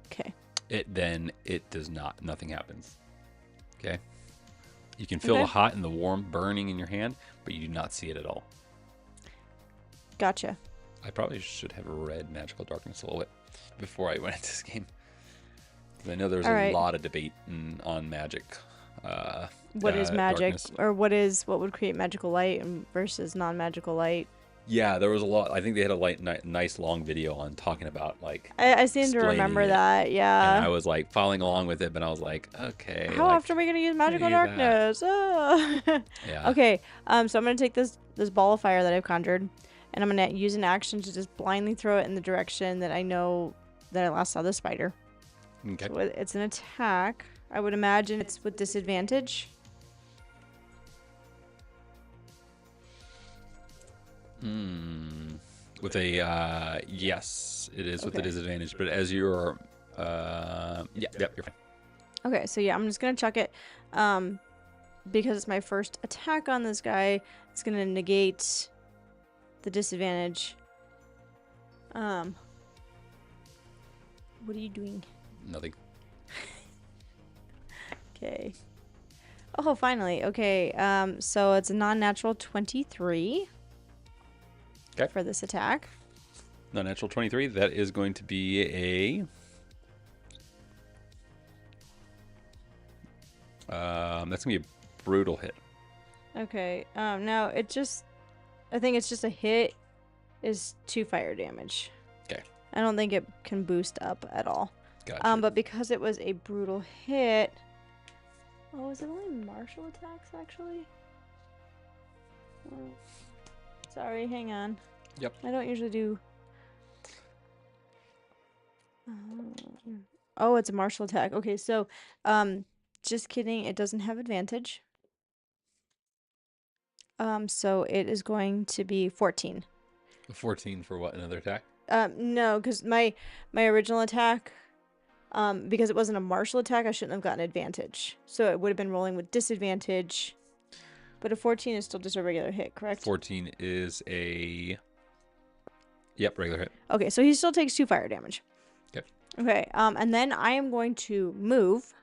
Okay. It does not. Nothing happens. Okay. You can feel the hot and the warm burning in your hand, but you do not see it at all. Gotcha. I probably should have read Magical Darkness a little bit before I went into this game. I know there's a lot of debate on magic. What is magic, darkness. or what would create magical light versus non-magical light? Yeah, there was a lot. I think they had a nice long video on talking about like. I seem to remember that. Yeah. And I was like following along with it, but I was like, okay. How often are we gonna use magical darkness? Yeah. Okay. So I'm gonna take this ball of fire that I've conjured, and I'm gonna use an action to just blindly throw it in the direction that I know that I last saw the spider. Okay. So it's an attack. I would imagine it's with disadvantage. With a yes, it is with a disadvantage. But as you're, you're fine. Okay, so yeah, I'm just gonna chuck it, because it's my first attack on this guy. It's gonna negate the disadvantage. What are you doing? Nothing. Okay. Oh, finally. Okay. So it's a non-natural 23. Okay. For this attack. Non-natural 23. That is going to be a. That's gonna be a brutal hit. Okay. Now I think it's just a hit. Is 2 fire damage. Okay. I don't think it can boost up at all. Gotcha. But because it was a brutal hit. Oh, is it only martial attacks actually? Oh. Sorry, hang on. Yep. I don't usually do. Oh, it's a martial attack. Okay, so, just kidding. It doesn't have advantage. So it is going to be 14. 14 for what? Another attack? No, because my original attack, because it wasn't a martial attack, I shouldn't have gotten advantage. So it would have been rolling with disadvantage. But a 14 is still just a regular hit, correct? 14 is a... Yep, regular hit. Okay, so he still takes 2 fire damage. Okay. Okay, and then I am going to move.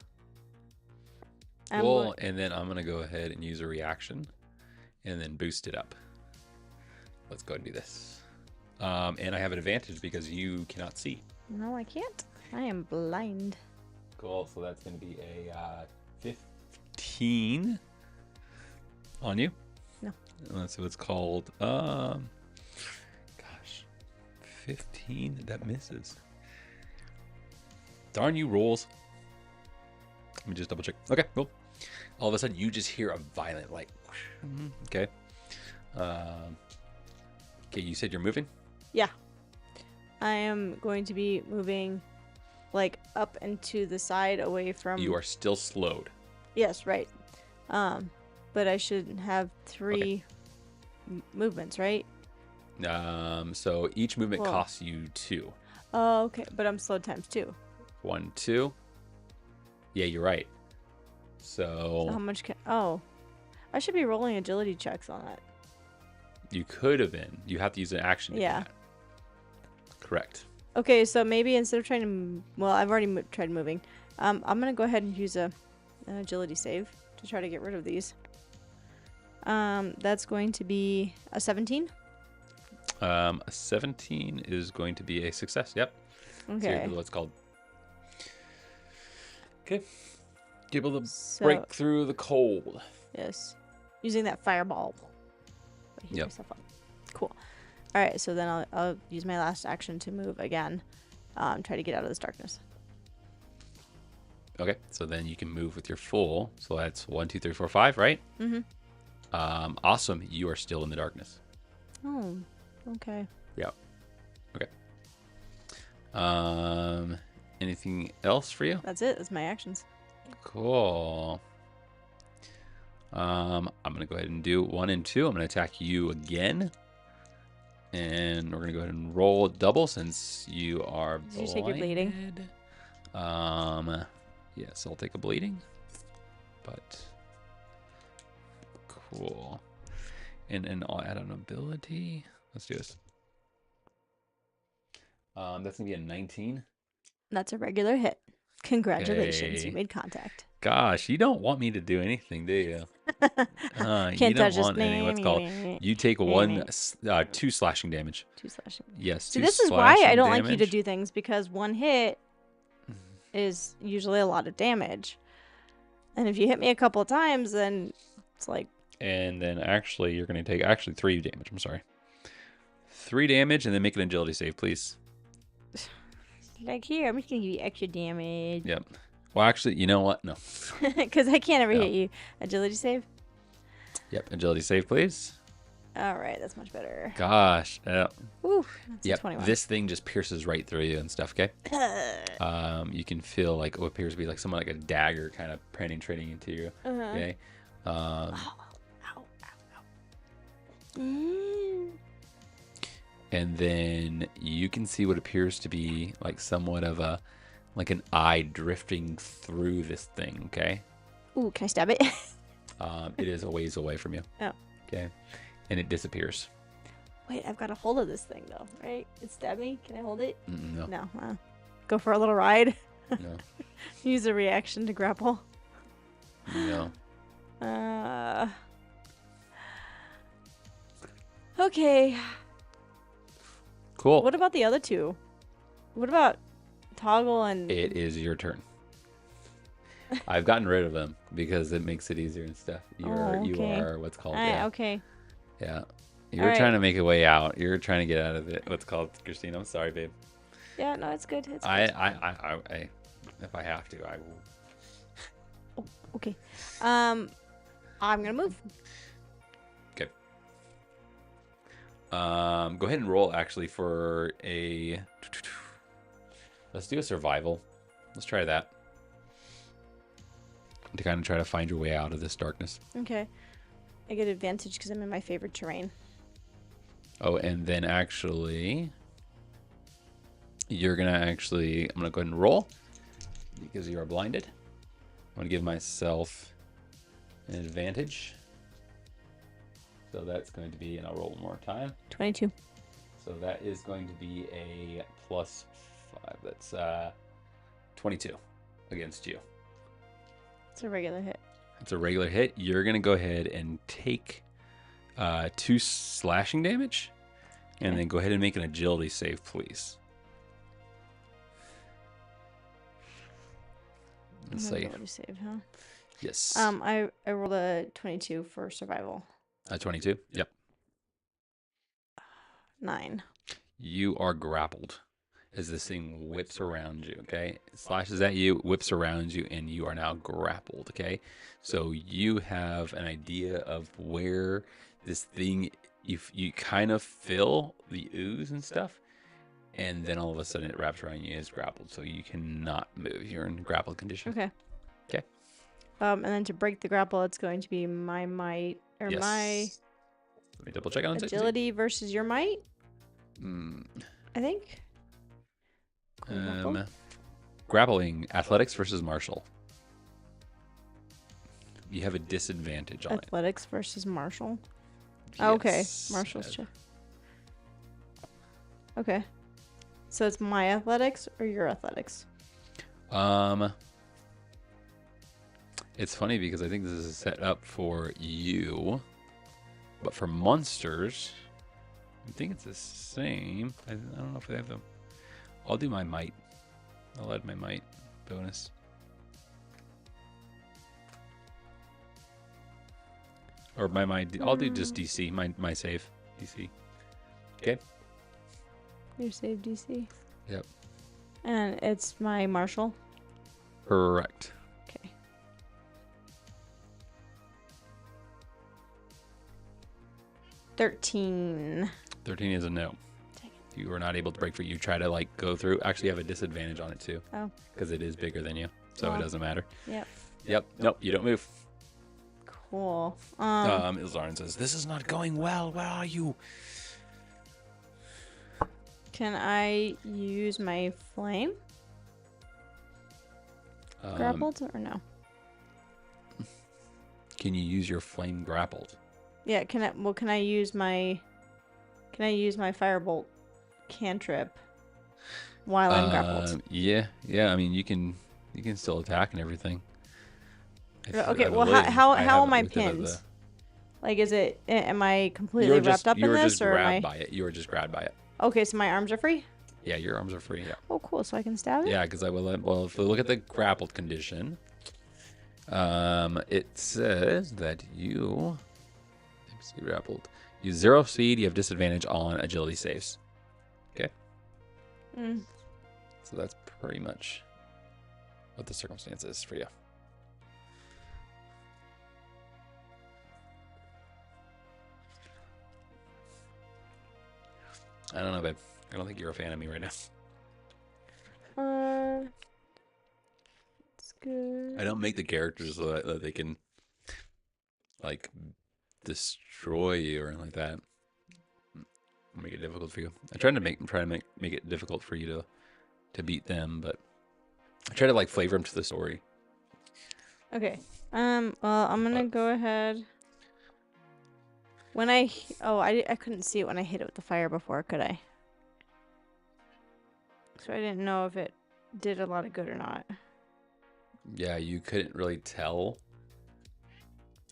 Cool, and then I'm going to go ahead and use a reaction and then boost it up. Let's go ahead and do this. And I have an advantage because you cannot see. No, I can't. I am blind. Cool, so that's going to be a 15 on you. No. Let's see what it's called. Gosh, 15, that misses. Darn you, rolls. Let me just double check. Okay, cool. All of a sudden, you just hear a violent light. Okay. Okay, you said you're moving? Yeah. I am going to be moving, like, up and to the side away from... You are still slowed. Yes, right. But I should have 3 movements, right? So each movement costs you 2. Oh, okay. But I'm slowed times 2. 1, 2. Yeah, you're right. So how much can... Oh. I should be rolling agility checks on that. you could have been. You have to use an action to do that. Correct. Okay, so maybe instead of trying to... Well, I've already tried moving. I'm going to go ahead and use an agility save to try to get rid of these. That's going to be a 17. A 17 is going to be a success. Yep. Okay. So what's called. Okay. Able to break through the cold. Yes. Using that fireball. Heat myself up. Cool. All right, so then I'll use my last action to move again. Try to get out of this darkness. Okay, so then you can move with your full. So that's 1, 2, 3, 4, 5, right? Mm-hmm. Awesome. You are still in the darkness. Oh, okay. Yeah. Okay. Anything else for you? That's it. That's my actions. Cool. I'm gonna go ahead and do 1 and 2. I'm gonna attack you again, and we're gonna go ahead and roll double since you are blinded. Did you take your bleeding? Yes, I'll take a bleeding, but cool. And I'll add an ability. Let's do this. That's gonna be a 19. That's a regular hit. Congratulations, Okay. you made contact. Gosh, you don't want me to do anything, do you? Can't you touch don't want this. anything. What's called? You take 2 slashing damage. 2 slashing. Yes. See, 2 this is why I slashing don't like you to damage. do things, because 1 hit is usually a lot of damage. And if you hit me a couple of times, then it's like... And then actually, you're going to take 3 damage. I'm sorry. 3 damage, and then make an agility save, please. Like, here, I'm just going to give you extra damage. Yep. Well, actually, you know what? No. Because I can't ever hit you. Agility save? Yep. Agility save, please. All right, that's much better. Gosh. Ooh, that's a Yep. 21. This thing just pierces right through you and stuff, okay? You can feel like what appears to be like someone like a dagger kind of penetrating into you. Okay. Ow, ow, ow. And then you can see what appears to be like somewhat of a, like an eye drifting through this thing, okay? Ooh, can I stab it? It is a ways away from you. Oh. Okay. And it disappears. Wait, I've got a hold of this thing, though, right? It stabbed me. Can I hold it? No. No. Go for a little ride. No. Use a reaction to grapple. No. Okay. Cool. What about the other 2? What about Toggle and... It is your turn. I've gotten rid of them because it makes it easier and stuff. You are what's called. Okay. Yeah. You're trying to make a way out. You're trying to get out of it. What's called, Christine? I'm sorry, babe. Yeah, no, it's good. It's good. I if I have to, I will. Oh, okay. I'm gonna move. Okay. Go ahead and roll actually for a. Let's do a survival. Let's try that. To kind of try to find your way out of this darkness. Okay. I get advantage because I'm in my favorite terrain. Oh, and then actually, I'm gonna go ahead and roll because you are blinded. I'm gonna give myself an advantage. So that's going to be, and I'll roll one more time. 22. So that is going to be a +5. That's 22 against you. It's a regular hit. It's a regular hit. You're going to go ahead and take 2 slashing damage. And then go ahead and make an agility save, please. Let's see. Agility save, huh? Yes. I rolled a 22 for survival. A 22? Yep. 9. You are grappled as this thing whips around you, okay? It slashes at you, whips around you, and you are now grappled, okay? So you have an idea of where this thing, you kind of feel the ooze and stuff, and then all of a sudden it wraps around you and is grappled, so you cannot move. You're in grappled condition. Okay. Okay. And then to break the grapple, it's going to be my might, or Yes. my Let me double check on agility versus your might, Mm, I think. grappling, athletics versus martial. You have a disadvantage on Athletics versus martial. it. Oh, okay. Yes. Martial's check. Okay. So it's my athletics or your athletics? It's funny because I think this is set up for you, but for monsters, I think it's the same. I don't know if they have them. I'll do my might. I'll add my might bonus. Or my might. I'll do just DC. My save DC. Okay. Your save DC. Yep. And it's my martial. Correct. Okay. $13. 13 is a no. Dang it. You are not able to break free. You try to like go through. Actually, you have a disadvantage on it too. Oh. Because it is bigger than you, so Well. it doesn't matter. Yep. Yep. Nope. You don't move. Cool. Ilzarin says, "This is not going well. Where are you?" Can I use my flame? Grappled or no? Can you use your flame grappled? Yeah, can I use my firebolt cantrip while I'm grappled? Yeah. I mean, you can still attack and everything. Okay, I well, believe how I am I haven't looked at pinned? the- Like, am I completely wrapped up in You were this, just or am grabbed I? by it. You were just grabbed by it. Okay, so my arms are free. Yeah, your arms are free. Yeah. Oh, cool. So I can stab it. Yeah, because I will. Well, if we look at the grappled condition, it says that you. Let's see, grappled. You 0 speed. You have disadvantage on agility saves. Okay. So that's pretty much what the circumstance is for you. I don't know, babe. I don't think you're a fan of me right now. It's good. I don't make the characters so that they can, like, destroy you or anything like that. Make it difficult for you. I try to make it difficult for you to beat them, but I try to like flavor them to the story. Okay. Well, I'm gonna go ahead. When I couldn't see it when I hit it with the fire before, could I? So I didn't know if it did a lot of good or not. Yeah, you couldn't really tell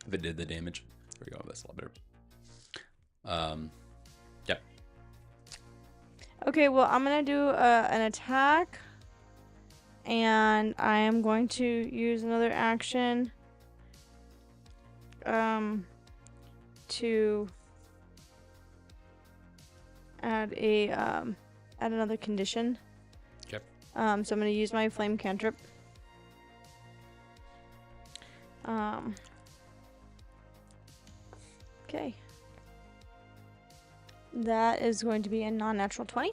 if it did the damage. There we go. That's a lot better. Yeah. Okay, well, I'm gonna do an attack, and I am going to use another action to add another condition. Okay. So I'm gonna use my flame cantrip. Okay. That is going to be a non-natural 20.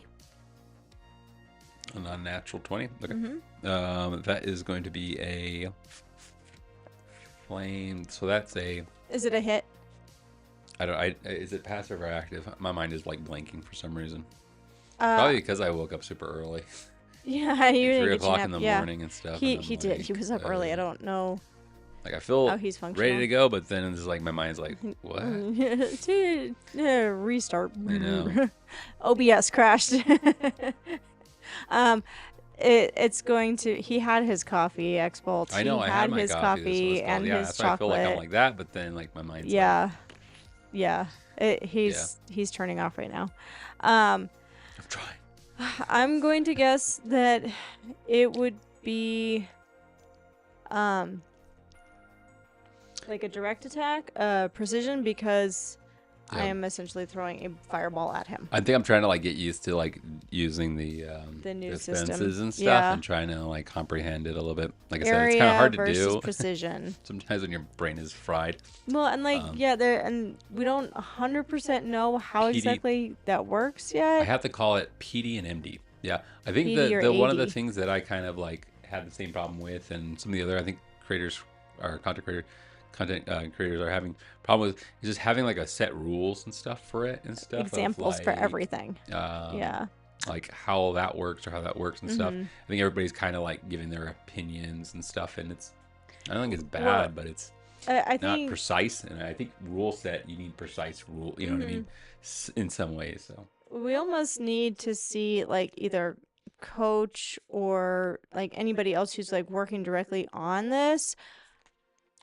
A non-natural 20. Okay. Mm-hmm. That is going to be a flame. So that's a. Is it a hit? Is it passive or active? My mind is like blanking for some reason. Probably because I woke up super early. Yeah, you Like didn't 3 get your o'clock nap. in the Yeah. morning and stuff. He and I'm did. like, He was up early. I don't know. Like I feel he's functional. ready to go, but then it's like my mind's like, what? Restart. I know. OBS crashed. It's going to. He had his coffee, X-Bolt. I know. He I had my his coffee. and yeah, his that's why chocolate. I feel like I'm like that, but then like my mind's yeah, like, he's turning off right now. I'm trying. I'm going to guess that it would be like a direct attack, precision, because I am essentially throwing a fireball at him. I think I'm trying to like get used to like using the new defenses system and stuff, Yeah. and trying to like comprehend it a little bit. Like I said, Area it's kind of hard to versus do. precision. Sometimes when your brain is fried. Well, and like and we don't 100% know how PD exactly that works yet. I have to call it PD and MD. Yeah, I think PD or the one of the AD. things that I kind of like had the same problem with, and some of the other I think creators or content creators are having problem with, is just having like a set rules and stuff for it and stuff. Examples of, for like, everything. like how that works or how that works and stuff. Mhm. I think everybody's kind of like giving their opinions and stuff, and I don't think it's bad, Well, but it's I not think precise. And I think rule set, you need precise rule. You know what I mean? In some ways, so. we almost need to see like either coach or like anybody else who's like working directly on this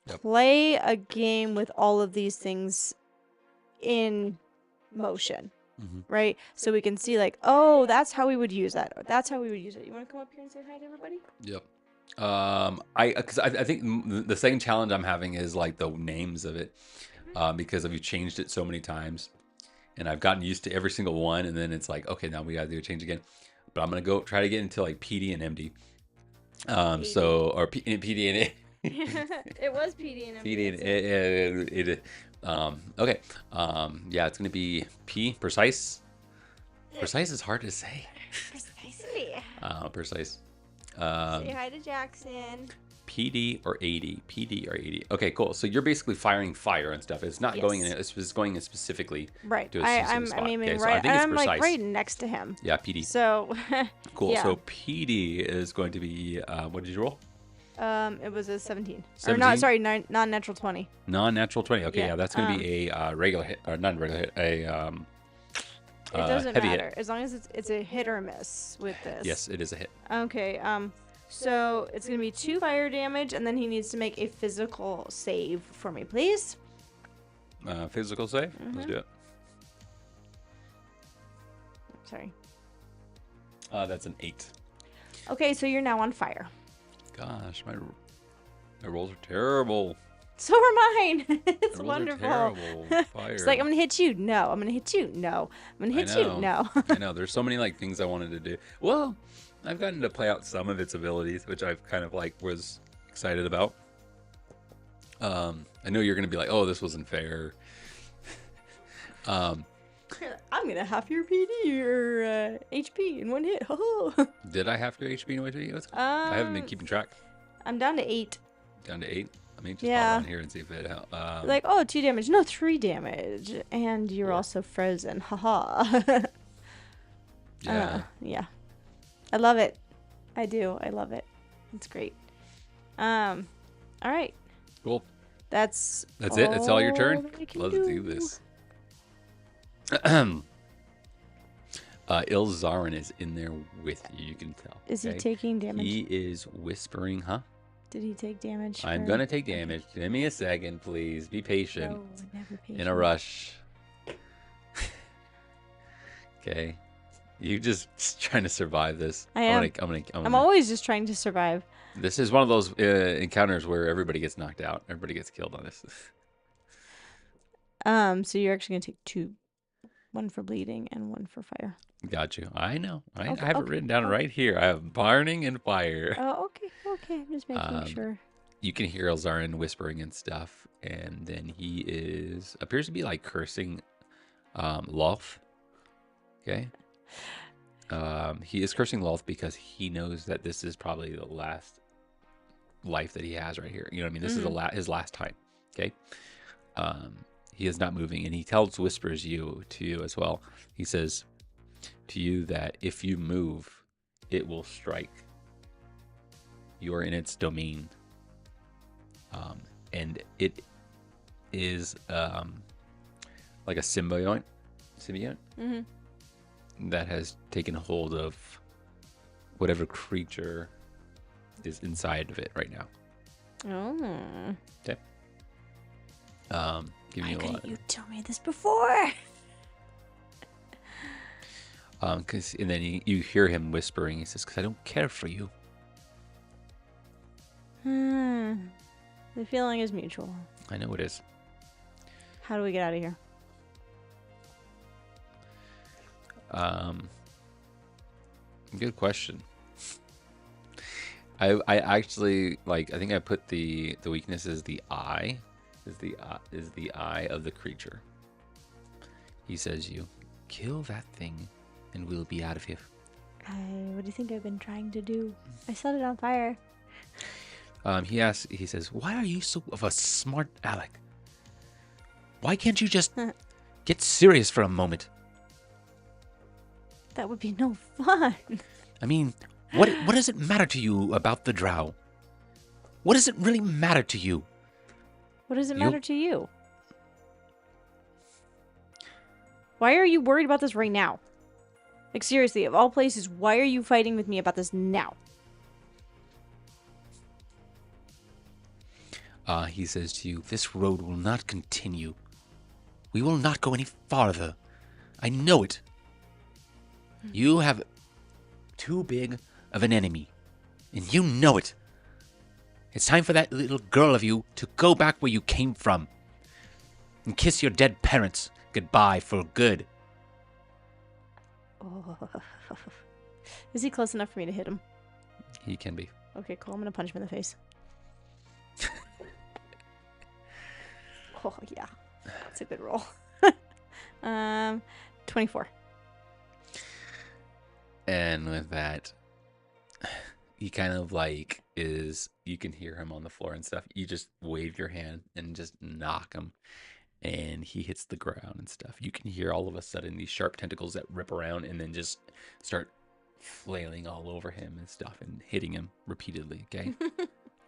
play a game with all of these things in motion, right? So we can see like, oh, that's how we would use that. Or that's how we would use it. You want to come up here and say hi to everybody? Yep. Because I think the second challenge I'm having is like the names of it, because we've changed it so many times, and I've gotten used to every single one, and then it's like, okay, now we gotta do a change again. But I'm gonna go try to get into like PD and MD. So or PD and It was PD and PD and okay. Yeah, it's gonna be P precise. Precise is hard to say. Precisely. Precise. Say hi to Jackson. PD or 80. PD or 80. Okay, cool. So you're basically firing fire and stuff. It's not going in. It's just going in specifically. Right. To a specific I'm spot. aiming Okay, so right. I think it's I'm precise. like right next to him. Yeah, PD. So. Cool. Yeah. So PD is going to be. What did you roll? It was a 17. 17? Or not. Sorry, non-natural 20. Non-natural 20. Okay, Yeah, yeah, that's going to be a regular hit or non-regular hit. It doesn't heavy matter hit. as long as it's a hit or miss with this. Yes, it is a hit. Okay. So it's gonna be 2 fire damage, and then he needs to make a physical save for me, please. Physical save. Let's do it. Sorry. That's an 8. Okay, so you're now on fire. Gosh, my rolls are terrible. So are mine. It's My rolls are wonderful. terrible. Fire. It's like, I'm gonna hit you. No. I'm gonna hit you. No. I'm gonna hit you. No. I know. There's so many like things I wanted to do. Well, I've gotten to play out some of its abilities, which I've kind of like was excited about. I know you're gonna be like, "Oh, this wasn't fair." I'm gonna half your PD or HP in one hit. Did I have your HP and HP? I haven't been keeping track. I'm down to 8. Down to 8. I mean, just Yeah. pop on here and see if it helps. Like, oh, 2 damage. No, 3 damage. And you're also frozen. Haha. Yeah. Yeah. I love it. I do. I love it. It's great. All right. Cool. That's it. It's all your turn. that I can Let's do this. Ilzarin is in there with you. You can tell. Is he taking damage? He is whispering, huh? Did he take damage? I'm for- gonna take damage. Give me a second, please. Be patient. No, never patient. In a rush. Okay. You just trying to survive this. I am. I'm always just trying to survive. This is one of those encounters where everybody gets knocked out. Everybody gets killed on this. So you're actually gonna take 2. 1 for bleeding and 1 for fire. Got you. I know. I Okay, have it okay, written down right here. I have burning and fire. Oh, okay. I'm just making sure. You can hear Elzarin whispering and stuff, and then he appears to be like cursing Loth. Okay. He is cursing Loth because he knows that this is probably the last life that he has right here. You know what I mean? This is his last time. Okay. He is not moving, and he whispers to you as well. He says to you that if you move, it will strike. You are in its domain. and it is like a symbiote that has taken hold of whatever creature is inside of it right now. Oh. Okay. Give me Why a lot. couldn't you tell me this before? And then you hear him whispering. He says, "Because I don't care for you." The feeling is mutual. I know it is. How do we get out of here? Good question. I actually like. I think I put the weakness as the eye, is the eye of the creature. He says, "You kill that thing, and we'll be out of here." What do you think I've been trying to do? I set it on fire. He says, "Why are you so of a smart aleck? Why can't you just get serious for a moment?" That would be no fun. I mean, what does it matter to you about the drow? What does it really matter to you? What does it matter to you? Why are you worried about this right now? Like, seriously, of all places, why are you fighting with me about this now? He says to you, "This road will not continue. We will not go any farther. I know it. You have too big of an enemy, and you know it. It's time for that little girl of you to go back where you came from and kiss your dead parents goodbye for good." Oh. Is he close enough for me to hit him? He can be. Okay, cool. I'm going to punch him in the face. Oh, yeah. That's a good roll. 24. And with that, he kind of like you can hear him on the floor and stuff. You just wave your hand and just knock him, and he hits the ground and stuff. You can hear all of a sudden these sharp tentacles that rip around and then just start flailing all over him and stuff and hitting him repeatedly, okay?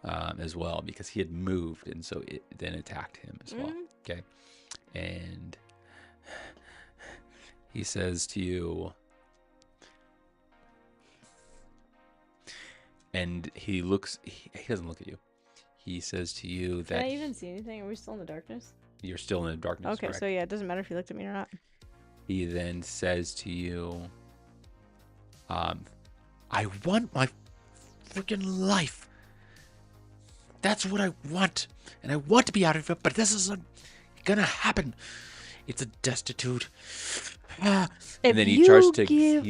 As well, because he had moved, and so it then attacked him as well, okay? And he says to you, and he doesn't look at you. He says to you that... Can I even see anything? Are we still in the darkness? You're still in the darkness, okay, correct? So yeah, it doesn't matter if you looked at me or not. He then says to you, "I want my freaking life. That's what I want. And I want to be out of it, but this isn't gonna happen. It's a destitute." And then he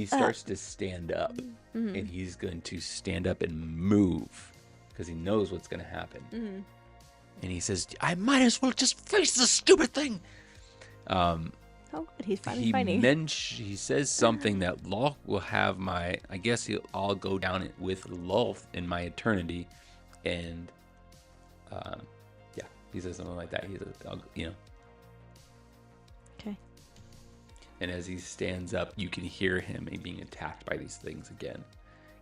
starts to stand up. And he's going to stand up and move because he knows what's going to happen. And he says, "I might as well just face this stupid thing." Oh, good. He's finally fighting. He says something that Lolth will have I guess I'll go down with Lolth in my eternity. And, yeah, he says something like that. He says, Okay. And as he stands up, you can hear him being attacked by these things again.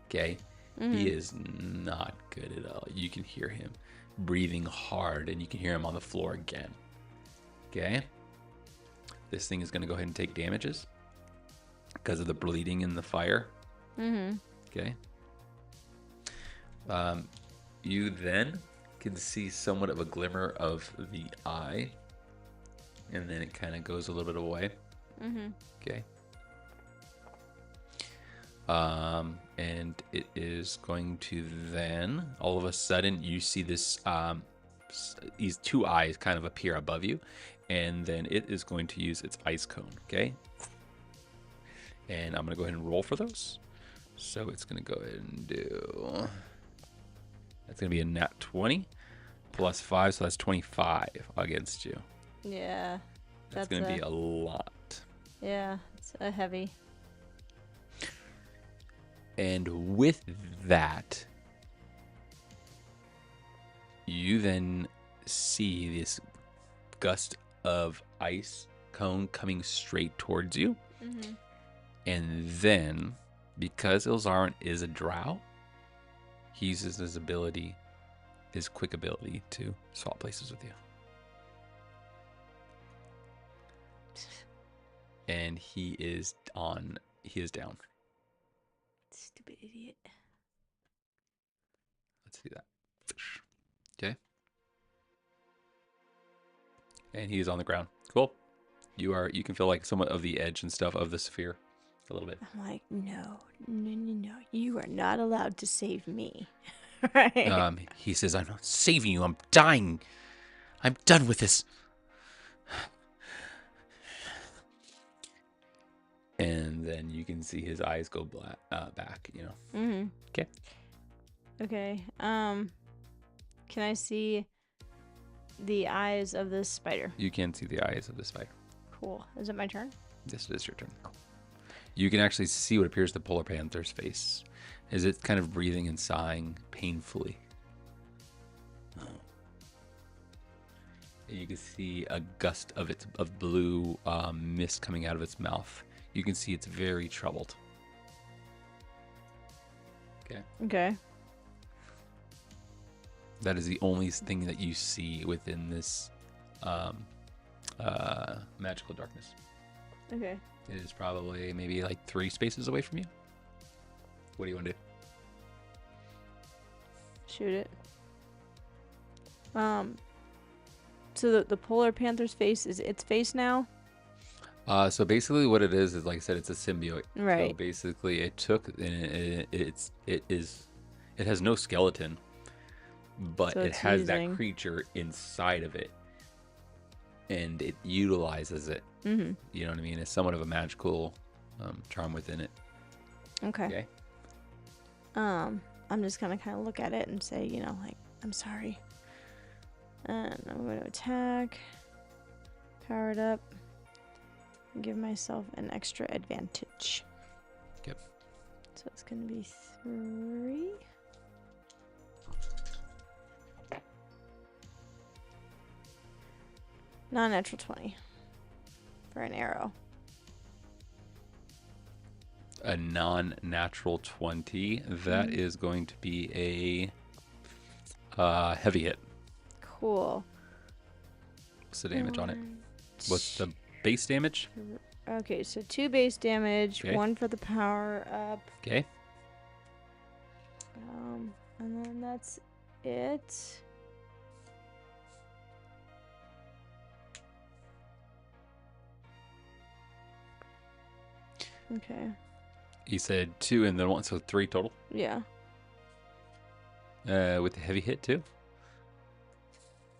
Okay? He is not good at all. You can hear him breathing hard, and you can hear him on the floor again. Okay? This thing is going to go ahead and take damages because of the bleeding and the fire. Okay? You then can see somewhat of a glimmer of the eye, and then it kind of goes a little bit away. Okay. And it is going to then, all of a sudden, you see this, these two eyes kind of appear above you, and then it is going to use its ice cone, okay? And I'm going to go ahead and roll for those. So it's going to go ahead and do, that's going to be a nat 20 plus 5, so that's 25 against you. Yeah. That's going to be a lot. Yeah, it's a heavy. And with that, you then see this gust of ice cone coming straight towards you. And then, because Ilzarin is a drow, he uses his ability his quick ability to swap places with you. And he is down. Stupid idiot. Let's see that. Okay. And he is on the ground. Cool. You can feel like somewhat of the edge and stuff of the sphere a little bit. I'm like, no. You are not allowed to save me. Right. He says, I'm not saving you. I'm dying. I'm done with this. And then you can see his eyes go back, you know. Mm-hmm. Okay. Okay. Can I see the eyes of this spider? You can see the eyes of the spider. Cool. Is it my turn? Yes, it is your turn. You can actually see what appears to Polar Panther's face. Is it kind of breathing and sighing painfully? You can see a gust of blue mist coming out of its mouth. You can see it's very troubled. Okay. Okay. That is the only thing that you see within this magical darkness. Okay. It is probably maybe like 3 spaces away from you. What do you want to do? Shoot it. So the polar panther's face is its face now? So basically what it is like I said, it's a symbiote. Right. So basically it took, and it has no skeleton, but So it it's has using- that creature inside of it, and it utilizes it. Mm-hmm. You know what I mean? It's somewhat of a magical charm within it. Okay. Okay. I'm just gonna kind of look at it and say, you know, like, I'm sorry. And I'm going to attack. Power it up. Give myself an extra advantage. Yep. So it's going to be 3. Non-natural 20 for an arrow. A non-natural 20. That is going to be a heavy hit. Cool. What's the damage on it? What's the base damage? Okay, so 2 base damage, Okay. 1 for the power up. Okay. And then that's it. Okay. You said 2 and then 1, so 3 total. Yeah. With the heavy hit too.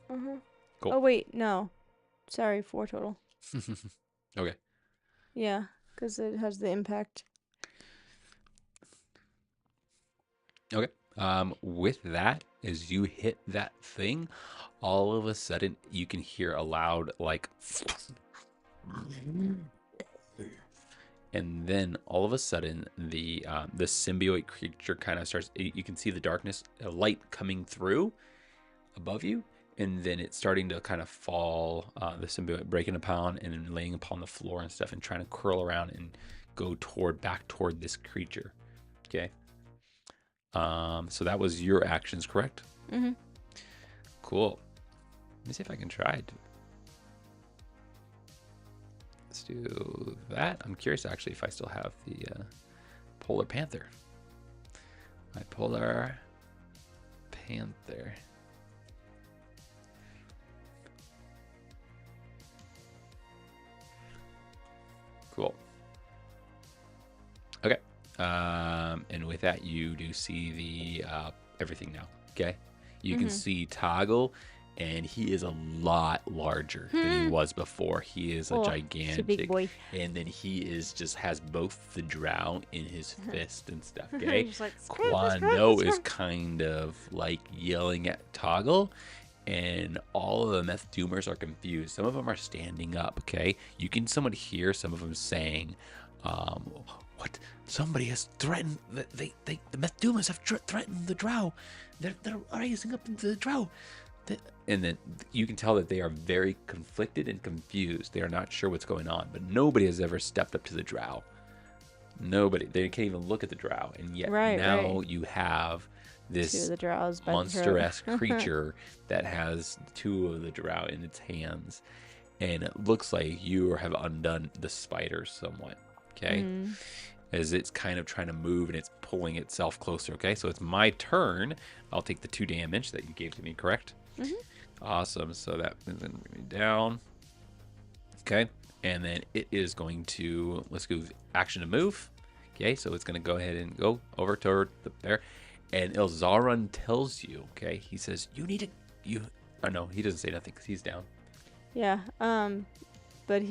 Uh-huh. Cool. Oh, wait, no. Sorry, 4 total. Okay. Yeah, because it has the impact. Okay. With that, as you hit that thing, all of a sudden you can hear a loud like, and then all of a sudden the symbiote creature kind of starts. You can see the darkness, a light coming through above you, and then it's starting to kind of fall. The symbiote breaking upon and then laying upon the floor and stuff, and trying to curl around and go back toward this creature. Okay. So that was your actions, correct? Mm-hmm. Cool. Let me see if I can try it. Let's do that. I'm curious actually if I still have the Polar Panther. My Polar Panther. Cool. Okay. And with that, you do see the everything now. Okay, you can see Toggle, and he is a lot larger than he was before. He is a gigantic, He's a big boy. and then he has both the drow in his fist and stuff. Okay, He's like, Quando is kind of like yelling at Toggle, and all of the Methdoomers are confused. Some of them are standing up. Okay, you can somewhat hear some of them saying, "What? Somebody has threatened. The Methdoomers have threatened the drow. They're rising up into the drow." And then you can tell that they are very conflicted and confused. They are not sure what's going on, but nobody has ever stepped up to the drow. Nobody. They can't even look at the drow. And yet now you have Two of this the drows by the throat. monster-esque creature that has two of the drow in its hands. And it looks like you have undone the spider somewhat, okay? As it's kind of trying to move and it's pulling itself closer, okay? So it's my turn. I'll take the 2 damage that you gave to me, correct? Awesome. So that is going to bring me down. Okay. And then it is going to, let's go action to move. Okay. So it's going to go ahead and go over toward the bear. And Ilzaran tells you, okay, he says, you need to, oh no, he doesn't say nothing because he's down. Yeah. But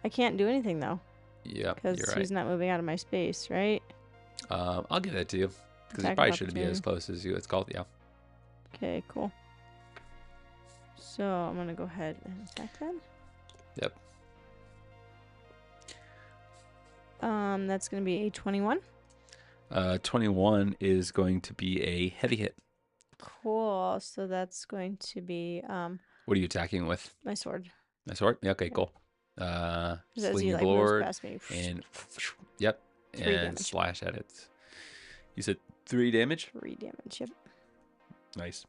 I can't do anything though. Yeah, Because you're right. he's not moving out of my space, right? I'll give that to you because he Attack probably of shouldn't be as close as you. It's called, yeah. Okay, cool. So I'm gonna go ahead and attack then. Yep. That's gonna be a 21. 21 is going to be a heavy hit. Cool. So that's going to be What are you attacking with? my sword. My sword? Yeah, okay, cool. As Sling he of like moves Lord, past me. and yep, 3 and damage. slash at it. You said 3 damage? 3 damage. Yep. Nice.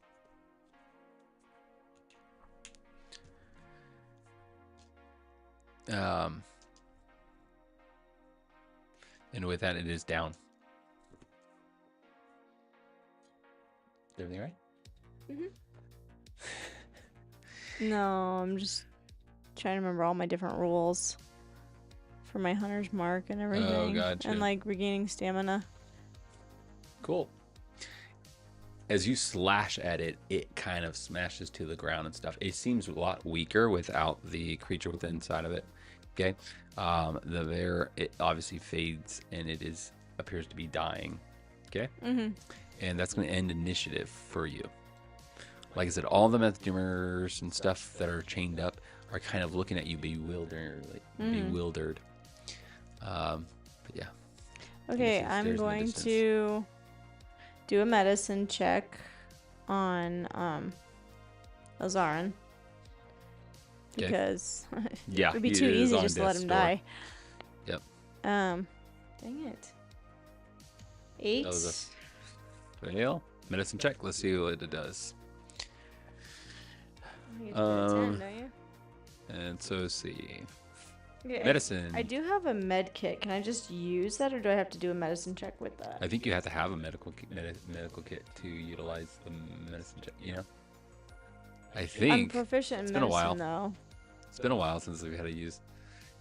And with that, it is down. Is everything right? No, I'm just trying to remember all my different rules for my hunter's mark and everything. Gotcha. And like regaining stamina. Cool. As you slash at it, it kind of smashes to the ground and stuff. It seems a lot weaker without the creature within inside of it. Okay. The bear, it obviously fades and it appears to be dying. Okay. And that's going to end initiative for you. Like I said, all the Methdoomers and stuff that are chained up are kind of looking at you bewildered. But yeah. Okay, I'm going to do a medicine check on Azaran. Because yeah, it would be too easy just to let him die. Yep. Dang it. 8. That was a fail. Medicine check. Let's see what it does. You get to a 10, don't you? And so let's see. Okay, Medicine. I do have a med kit. Can I just use that, or do I have to do a medicine check with that? I think you have to have a medical kit to utilize the medicine check. You know. I think. I'm proficient in medicine, been a while. though. It's been a while since we've had to use.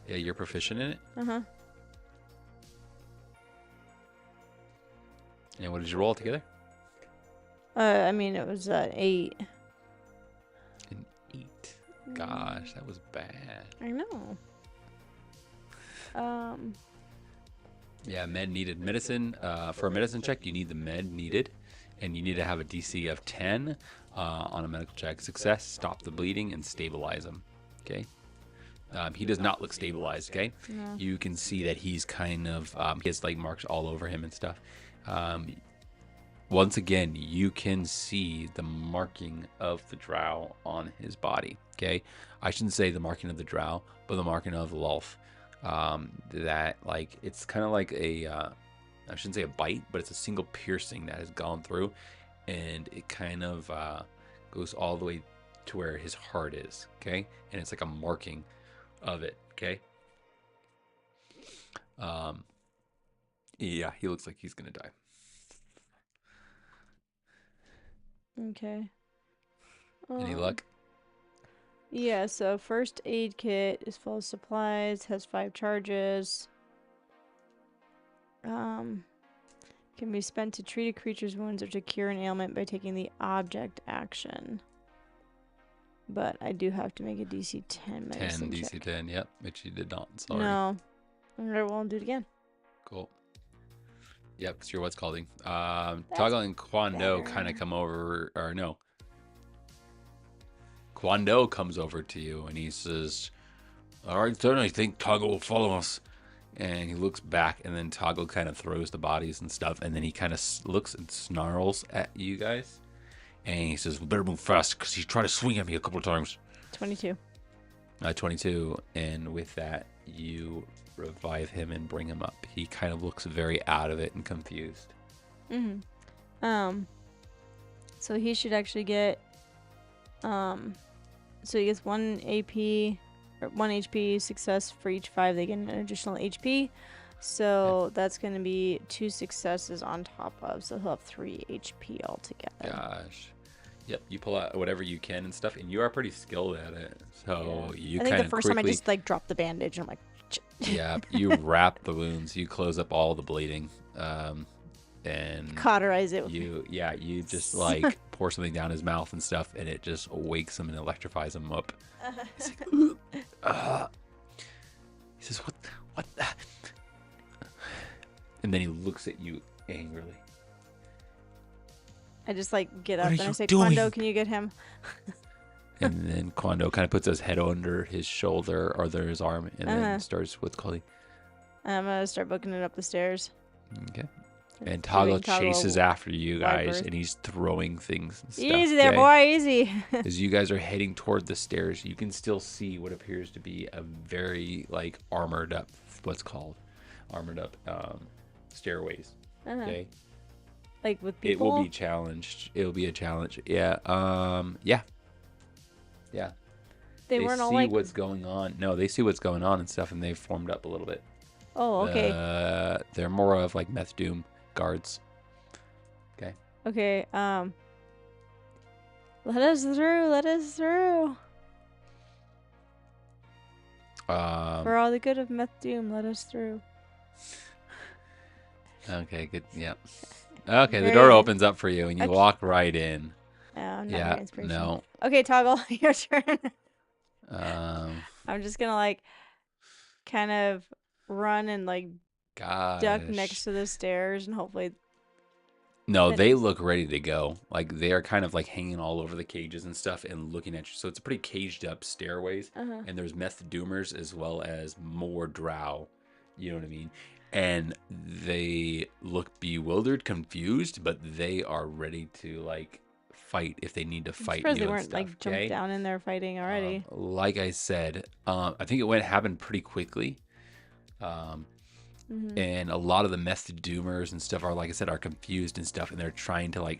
Yeah, you're proficient in it. And what did you roll together? I mean, it was 8. An 8. Gosh, that was bad. I know. Yeah, med needed. Medicine, for a medicine check, you need the med needed, and you need to have a DC of 10 on a medical check. Success, stop the bleeding, and stabilize him. Okay? He does not look stabilized, okay? No. You can see that he's kind of, he has like marks all over him and stuff. Once again, you can see the marking of the drow on his body, okay? I shouldn't say the marking of the drow, but the marking of Lulf. That, like, it's kind of like a, I shouldn't say a bite, but it's a single piercing that has gone through, and it kind of goes all the way to where his heart is, okay? And it's like a marking of it, okay? Yeah, he looks like he's gonna die. Okay. Any luck? Yeah, so first aid kit is full of supplies, has 5 charges. Can be spent to treat a creature's wounds or to cure an ailment by taking the object action. But I do have to make a DC 10 medicine 10, check. DC 10, yep, which you did not, sorry. No. Alright, well, I'll do it again. Cool. Yep, because you're what's calling. Toggle and Kwando kind of come over, or no. Kwando comes over to you and he says, "Alright, then I think Toggle will follow us." And he looks back, and then Toggle kind of throws the bodies and stuff, and then he kind of looks and snarls at you guys. And he says, "We better move fast, because he tried to swing at me a couple of times." 22. 22, and with that, you revive him and bring him up. He kind of looks very out of it and confused. So he should actually get, so he gets 1 AP, or 1 HP success for each 5. They get an additional HP. So that's going to be 2 successes on top of, so he'll have 3 HP altogether. Gosh. Yep, you pull out whatever you can and stuff, and you are pretty skilled at it. So you I think kind the of first time I just like dropped the bandage, and I'm like, yeah, you wrap the wounds, you close up all the bleeding, and cauterize it. You just like pour something down his mouth and stuff, and it just wakes him and electrifies him up. He's like, he says, what the? And then he looks at you angrily. I just like get up What and are I you say, doing? Quando, can you get him? And then Quando kind of puts his head under his shoulder or under his arm, and then starts with calling. I'm gonna start booking it up the stairs. Okay. And Toggle chases after you guys, and he's throwing things and stuff. Easy there, boy, easy. As you guys are heading toward the stairs, you can still see what appears to be a very like armored up, stairways. Okay. Like with people. It will be challenged. It will be a challenge. Yeah. Yeah. They weren't all see like what's going on. No, they see what's going on and stuff, and they've formed up a little bit. Oh, okay. They're more of like Methdoom guards. Okay. Okay. Let us through. Let us through. For all the good of Methdoom, let us through. Okay. Good. Yeah. Okay. The door opens up for you, and you walk right in. Oh, yeah. No. Okay, Toggle, your turn. I'm just gonna like kind of run and like duck next to the stairs and hopefully. No, they look ready to go. Like they are kind of like hanging all over the cages and stuff and looking at you. So it's a pretty caged up stairways, and there's Methdoomers as well as more drow. You know what I mean? And they look bewildered, confused, but they are ready to like fight if they need to fight you. They weren't like jumped down in there fighting already. Like I said, I think it happened pretty quickly. And a lot of the Methdoomers and stuff are, like I said, are confused and stuff, and they're trying to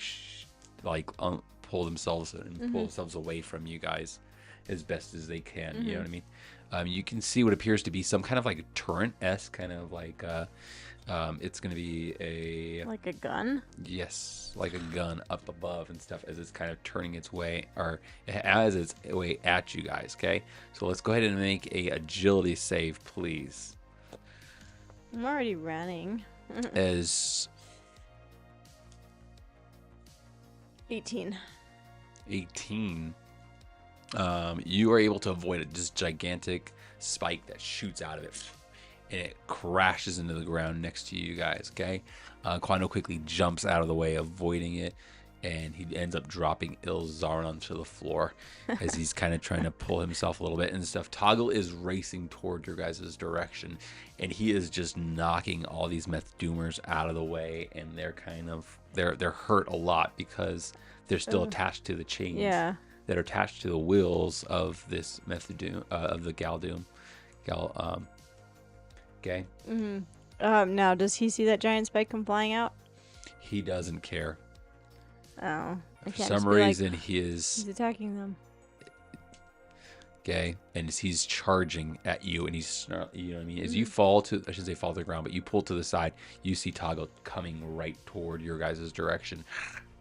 pull themselves away from you guys as best as they can. You know what I mean? You can see what appears to be some kind of like turret-esque kind of like it's going to be like a gun? Yes, like a gun up above and stuff as it's kind of turning its way, or as its way at you guys, okay? So let's go ahead and make a agility save, please. I'm already running. As 18. 18. You are able to avoid this gigantic spike that shoots out of it, and it crashes into the ground next to you guys, okay? Quando quickly jumps out of the way, avoiding it, and he ends up dropping Ilzarin onto the floor as he's kind of trying to pull himself a little bit and stuff. Toggle is racing toward your guys' direction, and he is just knocking all these Methdoomers out of the way, and they're kind of they're hurt a lot because they're still attached to the chains that are attached to the wheels of this Methdoom of the GalDoom. Okay. Now does he see that giant spike come flying out? He doesn't care. Oh. For some reason, he's attacking them. Okay, and he's charging at you, and he's, you know what I mean? As you fall to, I shouldn't say fall to the ground, but you pull to the side, you see Toggle coming right toward your guys' direction.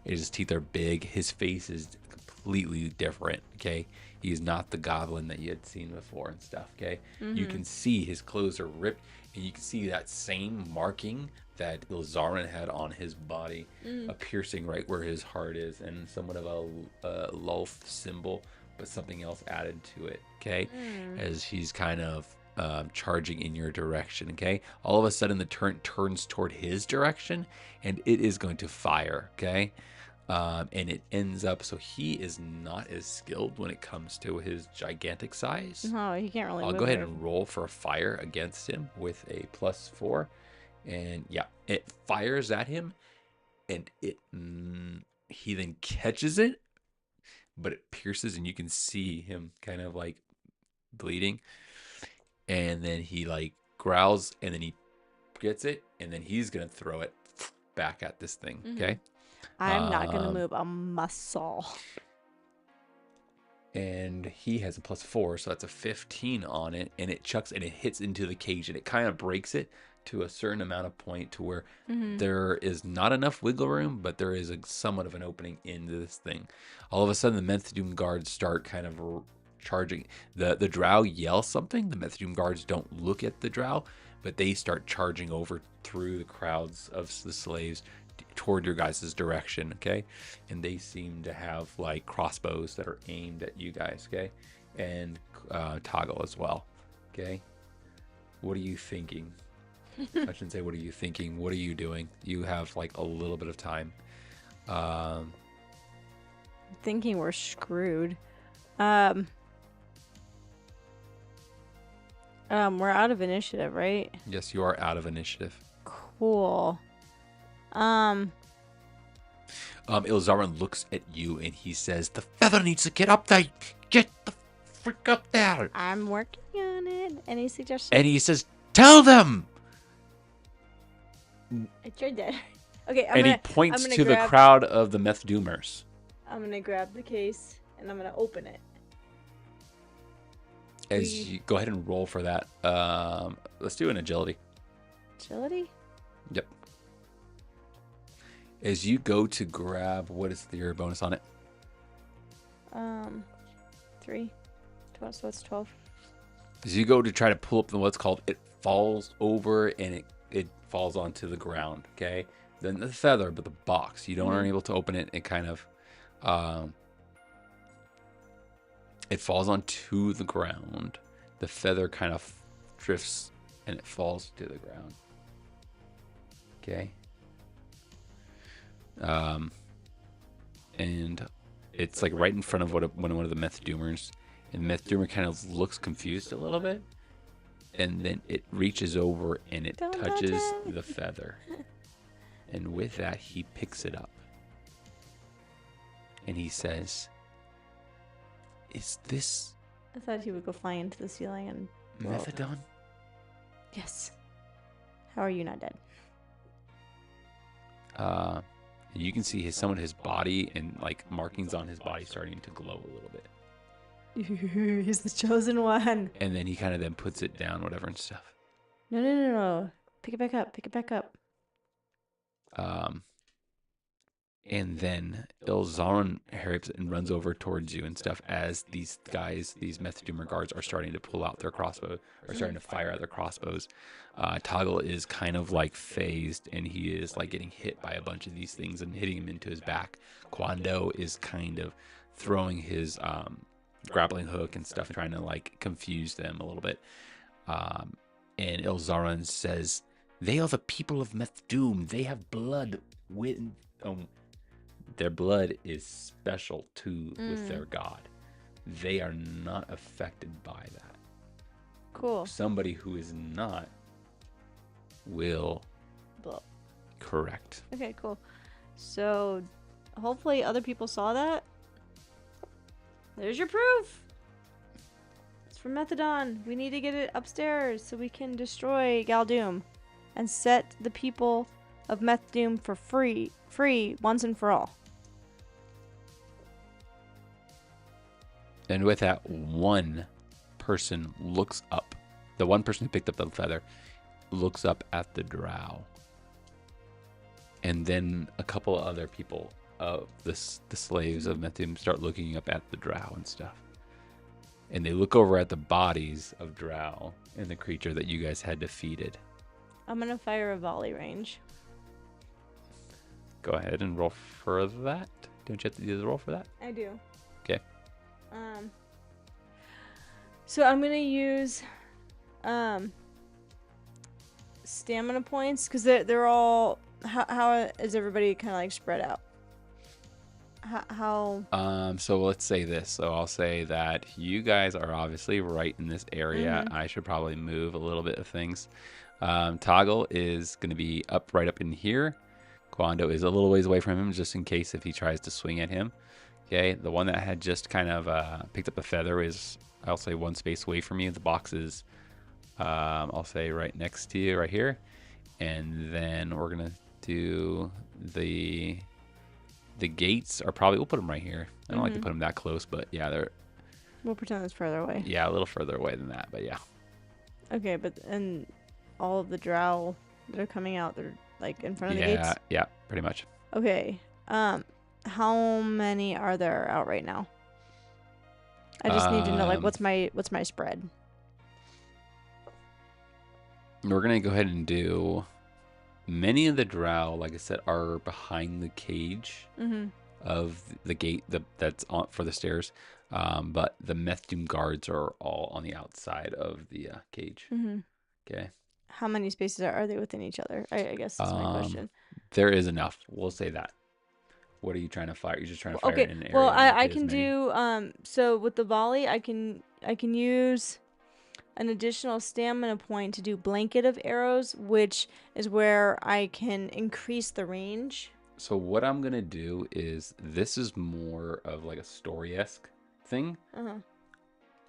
His teeth are big. His face is completely different, okay? He is not the goblin that you had seen before and stuff, okay? You can see his clothes are ripped, and you can see that same marking that Ilzarin had on his body, a piercing right where his heart is, and somewhat of a Lolth symbol, but something else added to it, okay? As he's kind of charging in your direction, okay? All of a sudden, the turret turns toward his direction, and it is going to fire, okay? And it ends up, so he is not as skilled when it comes to his gigantic size. No, he can't really I'll move go ahead and roll for a fire against him with a +4. And yeah, it fires at him, and he then catches it, but it pierces, and you can see him kind of like bleeding. And then he like growls, and then he gets it, and then he's gonna throw it, back at this thing. Okay. I'm not going to move a muscle. And he has a +4, so that's a 15 on it, and it chucks and it hits into the cage, and it kind of breaks it to a certain amount of point to where there is not enough wiggle room, but there is somewhat of an opening into this thing. All of a sudden, the Methdoom guards start kind of charging. The drow yell something. The Methdoom guards don't look at the drow, but they start charging over through the crowds of the slaves toward your guys' direction, okay? And they seem to have like crossbows that are aimed at you guys, okay? And Toggle as well, okay? What are you thinking? I shouldn't say what are you thinking. What are you doing? You have like a little bit of time. Thinking we're screwed. We're out of initiative, right? Yes, you are out of initiative. Cool. Ilzarin looks at you and he says, "The feather needs to get up there. Get the frick up there." I'm working on it. Any suggestions? And he says, "Tell them." I tried that. Okay, he points to the crowd of the Methdoomers. I'm gonna grab the case and I'm gonna open it. As you go ahead and roll for that. Let's do an agility. Agility? Yep. As you go to grab, what is your bonus on it? 3. 12, so it's 12. As you go to try to pull up what's called, it falls over and it falls onto the ground, okay? Then the feather, but the box, you aren't able to open it. It kind of, it falls onto the ground. The feather kind of drifts and it falls to the ground. Okay. And it's like right in front of one of the Methdoomers, and Methdoomer kind of looks confused a little bit, and then it reaches over and it touches the feather, and with that he picks it up, and he says, "Is this?" I thought he would go flying into the ceiling and Methadon? Yes. How are you not dead? You can see some of his body and like markings on his body starting to glow a little bit. He's the chosen one. And then he kind of then puts it down, whatever and stuff. No. Pick it back up. Pick it back up. And then Ilzarin hurries and runs over towards you and stuff as these guys, these Methdoomer guards, are starting to pull out their crossbow, or starting to fire at their crossbows. Toggle is kind of like phased, and he is like getting hit by a bunch of these things and hitting him into his back. Quando is kind of throwing his grappling hook and stuff, trying to like confuse them a little bit. And Ilzarin says, "They are the people of Methdoom. They have blood with their blood is special too with their god. They are not affected by that. Cool. Somebody who is not will Blow. Correct. Okay, cool. So hopefully other people saw that. There's your proof. It's from Methadon. We need to get it upstairs so we can destroy GalDoom and set the people of Methdoom for free once and for all. And with that, one person looks up. The one person who picked up the feather looks up at the drow. And then a couple of other people of the slaves of Methdoom start looking up at the drow and stuff. And they look over at the bodies of drow and the creature that you guys had defeated. I'm going to fire a volley range. Go ahead and roll for that. Don't you have to do the roll for that? I do. Okay. So I'm gonna use stamina points because they're all. How is everybody kind of like spread out? How? So let's say this. So I'll say that you guys are obviously right in this area. I should probably move a little bit of things. Toggle is going to be right up in here. Quando is a little ways away from him, just in case if he tries to swing at him. Okay, the one that had just kind of picked up a feather is, I'll say, one space away from you. The box is, I'll say, right next to you, right here. And then we're going to to the gates are probably, we'll put them right here. I don't like to put them that close, but yeah, We'll pretend it's further away. yeah, a little further away than that, but yeah. Okay, but and all of the drow that are coming out, they're like in front of the gates? Yeah, pretty much. Okay. How many are there out right now? I just need to know, like, what's my spread? We're gonna go ahead and do many of the drow, like I said, are behind the cage of the gate that's on for the stairs. But the Methdoom guards are all on the outside of the cage. Okay. How many spaces are they within each other? I guess that's my question. There is enough. We'll say that. What are you trying to fire? You're just trying to fire Okay. in an area. Well, I can do so with the volley. I can use an additional stamina point to do blanket of arrows, which is where I can increase the range. So what I'm gonna do is, this is more of like a story-esque thing.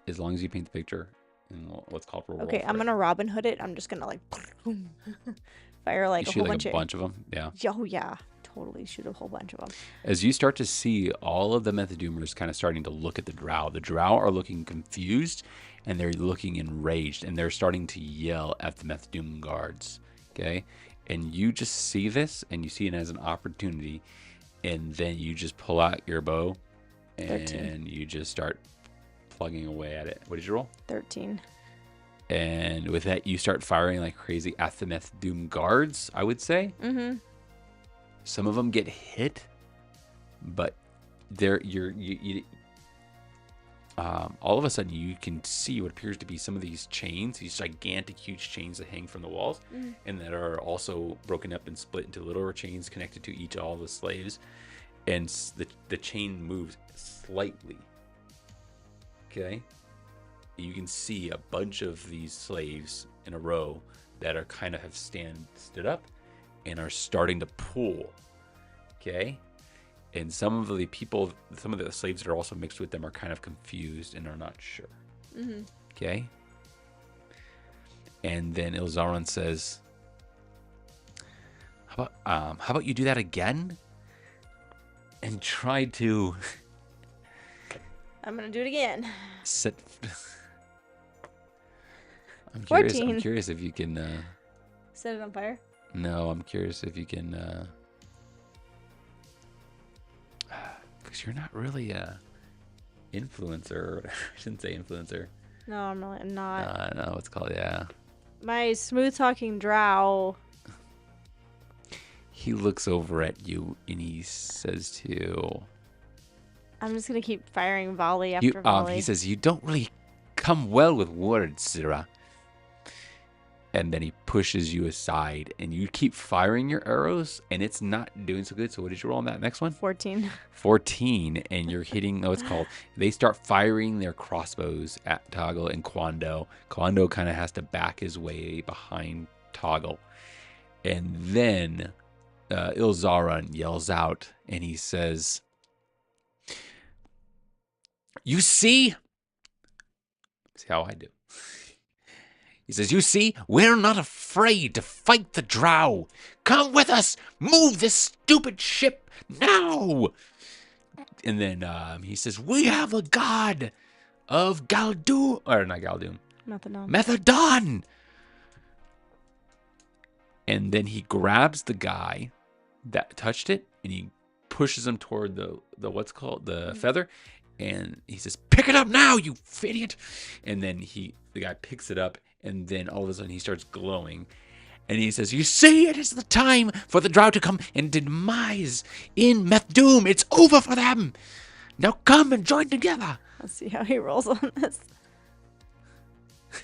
As long as you paint the picture in what's called reward. Okay, I'm gonna Robin Hood it. I'm just gonna like fire like you a whole shoot like bunch a bunch of them. Yeah. Oh yeah, totally shoot a whole bunch of them. As you start to see all of the Methodoomers kind of starting to look at the drow are looking confused and they're looking enraged and they're starting to yell at the Methdoom guards. Okay, and you just see this and you see it as an opportunity, and then you just pull out your bow and 13. You just start plugging away at it. What did you roll? 13. And with that, you start firing like crazy at the Methdoom guards, I would say. Some of them get hit, but all of a sudden you can see what appears to be some of these chains, these gigantic, huge chains that hang from the walls, and that are also broken up and split into littler chains connected to all the slaves. And the chain moves slightly. Okay, you can see a bunch of these slaves in a row that are kind of have stood up and are starting to pull. Okay, and some of the slaves that are also mixed with them are kind of confused and are not sure. Okay, and then Ilzaran says, how about you do that again and try to I'm gonna do it again. set. I'm 14. I'm curious if you can Set it on fire? No, I'm curious if you can because you're not really a influencer. I shouldn't say influencer. No, I'm not. No, what's called, yeah. My smooth talking drow. He looks over at you and he says to you, I'm just gonna keep firing volley after volley. he says, you don't really come well with words, Zira. And then he pushes you aside and you keep firing your arrows and it's not doing so good. So what did you roll on that next one? 14. 14, and you're hitting, what's called, they start firing their crossbows at Toggle and Quando. Quando kind of has to back his way behind Toggle. And then Ilzaran yells out and he says, you see how I do. He says, you see, we're not afraid to fight the drow. Come with us. Move this stupid ship now. And then he says, we have a god of GalDoom. Or not GalDoom. Methadon. And then he grabs the guy that touched it and he pushes him toward the what's called the feather. And he says, pick it up now, you idiot. And then the guy picks it up. And then all of a sudden he starts glowing. And he says, you see, it is the time for the drow to come and demise in Methdoom. It's over for them. Now come and join together. Let's see how he rolls on this.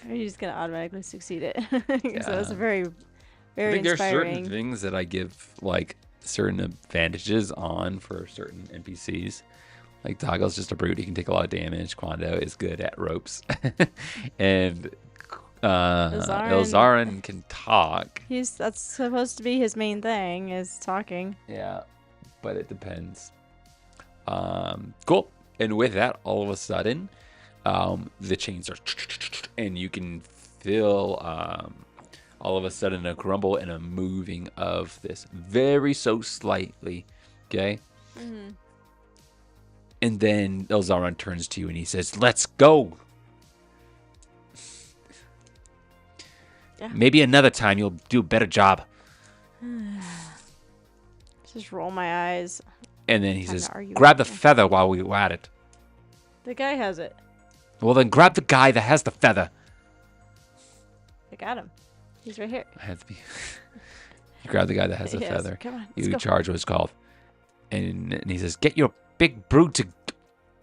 Or are you just going to automatically succeed it? Yeah. So it's very, very I think inspiring. there's certain things that I give like certain advantages on for certain NPCs. Like Toggle's just a brute. He can take a lot of damage. Quando is good at ropes. And Ilzaran can talk. That's supposed to be his main thing, is talking. Yeah, but it depends. Cool. And with that, all of a sudden, the chains are, and you can feel all of a sudden a grumble and a moving of this very so slightly. Okay. Mm-hmm. And then Elzaron turns to you and he says, "Let's go. Yeah. Maybe another time you'll do a better job." Just roll my eyes. And then he Time to says, argue "Grab the with you. feather while we were at it." The guy has it. Well, then grab the guy that has the feather. I got him. He's right here. I have to be. You grab the guy that has the Yes, feather. come on, let's You go. charge what it's called. And he says, "Get your big brute to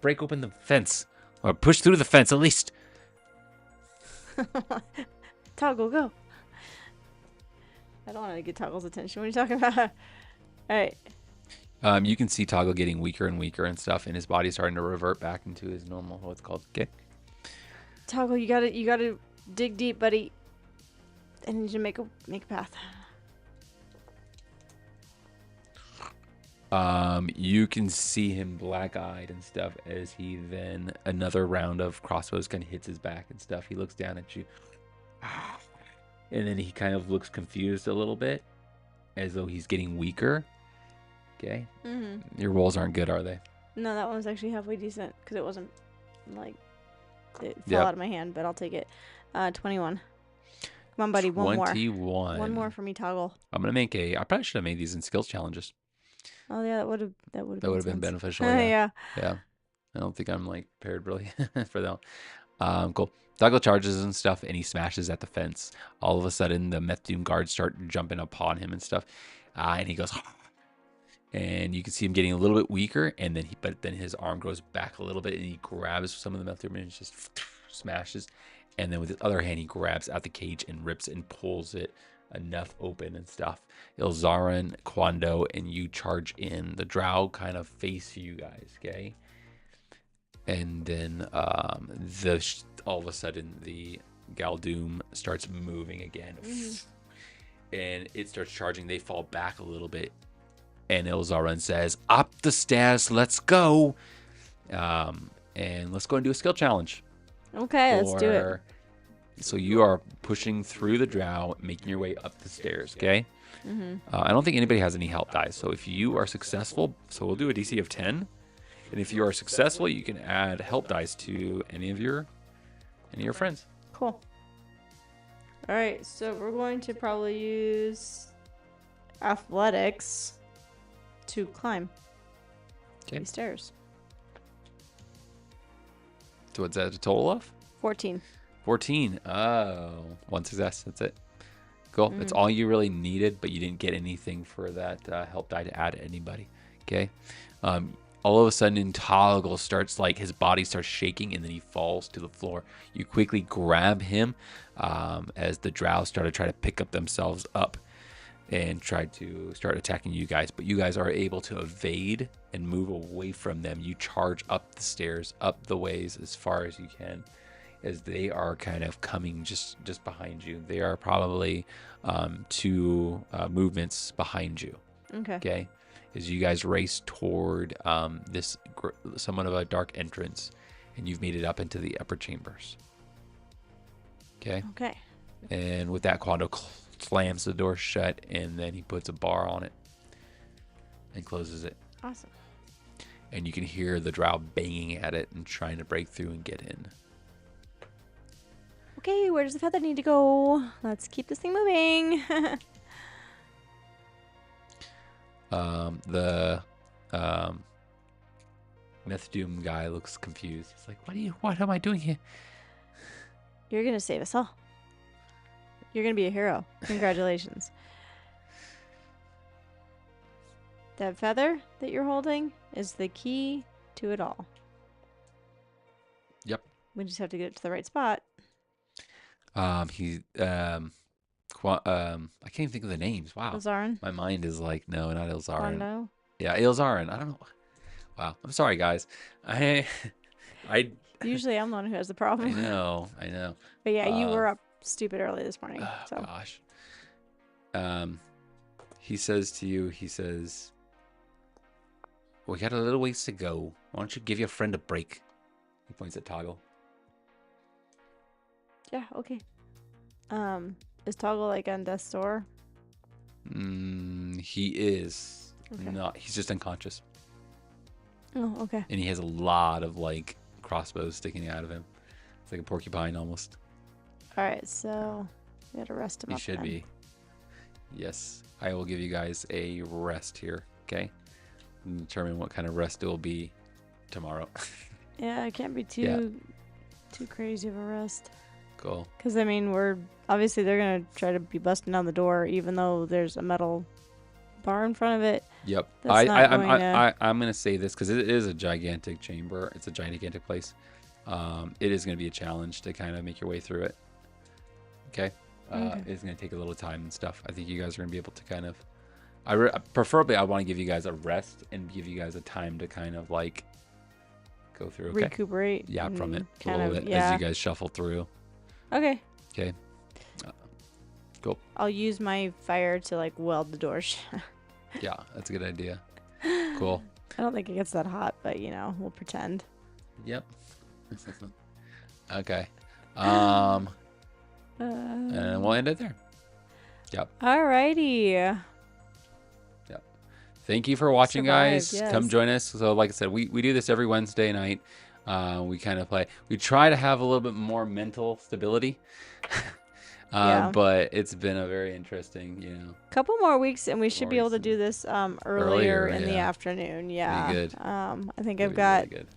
break open the fence. Or push through the fence at least." Toggle, go. I don't want to get Toggle's attention. What are you talking about? All right. You can see Toggle getting weaker and weaker and stuff, and his body's starting to revert back into his normal, what's called. Okay. Toggle, you gotta dig deep, buddy. I need you to make a path. You can see him black-eyed and stuff as he then another round of crossbows kind of hits his back and stuff. He looks down at you, and then he kind of looks confused a little bit, as though he's getting weaker. Okay. Mm-hmm. Your rolls aren't good, are they? No, that one was actually halfway decent because it wasn't like it fell Yep. out of my hand, but I'll take it. 21. Come on, buddy. One more. 21. One more for me, Toggle. I'm gonna make I probably should have made these in skills challenges. Oh yeah, that would have Been beneficial. Yeah. Yeah. I don't think I'm like prepared really for that. Cool. Toggle charges and stuff, and he smashes at the fence. All of a sudden, the Methdoom guards start jumping upon him and stuff, and he goes, and you can see him getting a little bit weaker, and then his arm grows back a little bit, and he grabs some of the Methdoom and just smashes, and then with his other hand, he grabs out the cage and rips and pulls it enough open and stuff. Ilzarin, Quando, and you charge in. The drow kind of face you guys, okay? And then all of a sudden the GalDoom starts moving again, and it starts charging. They fall back a little bit, and Ilzarin says, "Up the stairs, let's go." And let's go and do a skill challenge. Okay, let's do it. So you are pushing through the drow, making your way up the stairs, okay? I don't think anybody has any help dice. So if you are successful, so we'll do a DC of 10. And if you are successful, you can add help dice to any of your friends. Cool. All right, so we're going to probably use athletics to climb these stairs. So what's that a total of? 14. 14. Oh, one success. That's it. Cool. That's all you really needed, but you didn't get anything for that help die to add to anybody. Okay. All of a sudden, Toggle starts his body starts shaking, and then he falls to the floor. You quickly grab him as the drow try to pick up themselves up and try to start attacking you guys. But you guys are able to evade and move away from them. You charge up the stairs, up the ways as far as you can, as they are kind of coming just behind you. They are probably 2 movements behind you. Okay. As you guys race toward this somewhat of a dark entrance, and you've made it up into the upper chambers. Okay. And with that, Quando slams the door shut, and then he puts a bar on it and closes it. Awesome. And you can hear the drow banging at it and trying to break through and get in. Okay, where does the feather need to go? Let's keep this thing moving. The Methdoom guy looks confused. He's like, what am I doing here? You're going to save us all. You're going to be a hero. Congratulations. That feather that you're holding is the key to it all. Yep. We just have to get it to the right spot. I can't even think of the names. Wow. Ilzarin? My mind is like, no, not Ilzarin. Quando? Yeah, Ilzarin. I don't know. Wow. I'm sorry, guys. I Usually I'm the one who has the problem. I know. But yeah, you were up stupid early this morning. So. Gosh. He says to you, we got a little ways to go. Why don't you give your friend a break? He points at Toggle. Yeah, okay. Is Toggle like on death's door? He is. Okay. No, he's just unconscious. Oh, okay. And he has a lot of like crossbows sticking out of him. It's like a porcupine almost. All right, so we gotta rest him He up. should then. be. Yes, I will give you guys a rest here. Okay, and determine what kind of rest it will be tomorrow. Yeah, it can't be too crazy of a rest. Cool. Because I mean, we're obviously they're gonna try to be busting down the door, even though there's a metal bar in front of it. Yep. That's not going to... I'm gonna say this because it is a gigantic chamber. It's a gigantic place. It is gonna be a challenge to kind of make your way through it. Okay. Okay. It's gonna take a little time and stuff. I think you guys are gonna be able to kind of. Preferably, I want to give you guys a rest and give you guys a time to kind of like go through. Okay. Recuperate. Yeah, from it a kind little of, bit yeah. as you guys shuffle through. Okay. Okay. Cool. I'll use my fire to like weld the door shut. Yeah, that's a good idea. Cool. I don't think it gets that hot, but you know, we'll pretend. Yep. Okay. And we'll end it there. Yep. Alrighty. Thank you for watching, guys. Yes. Come join us. So, like I said, we do this every Wednesday night. We kind of play. We try to have a little bit more mental stability. Yeah. But it's been a very interesting, Couple more weeks, and we should be able to do this earlier in the yeah. afternoon. Yeah. Pretty good. I think It'll I've be got really good.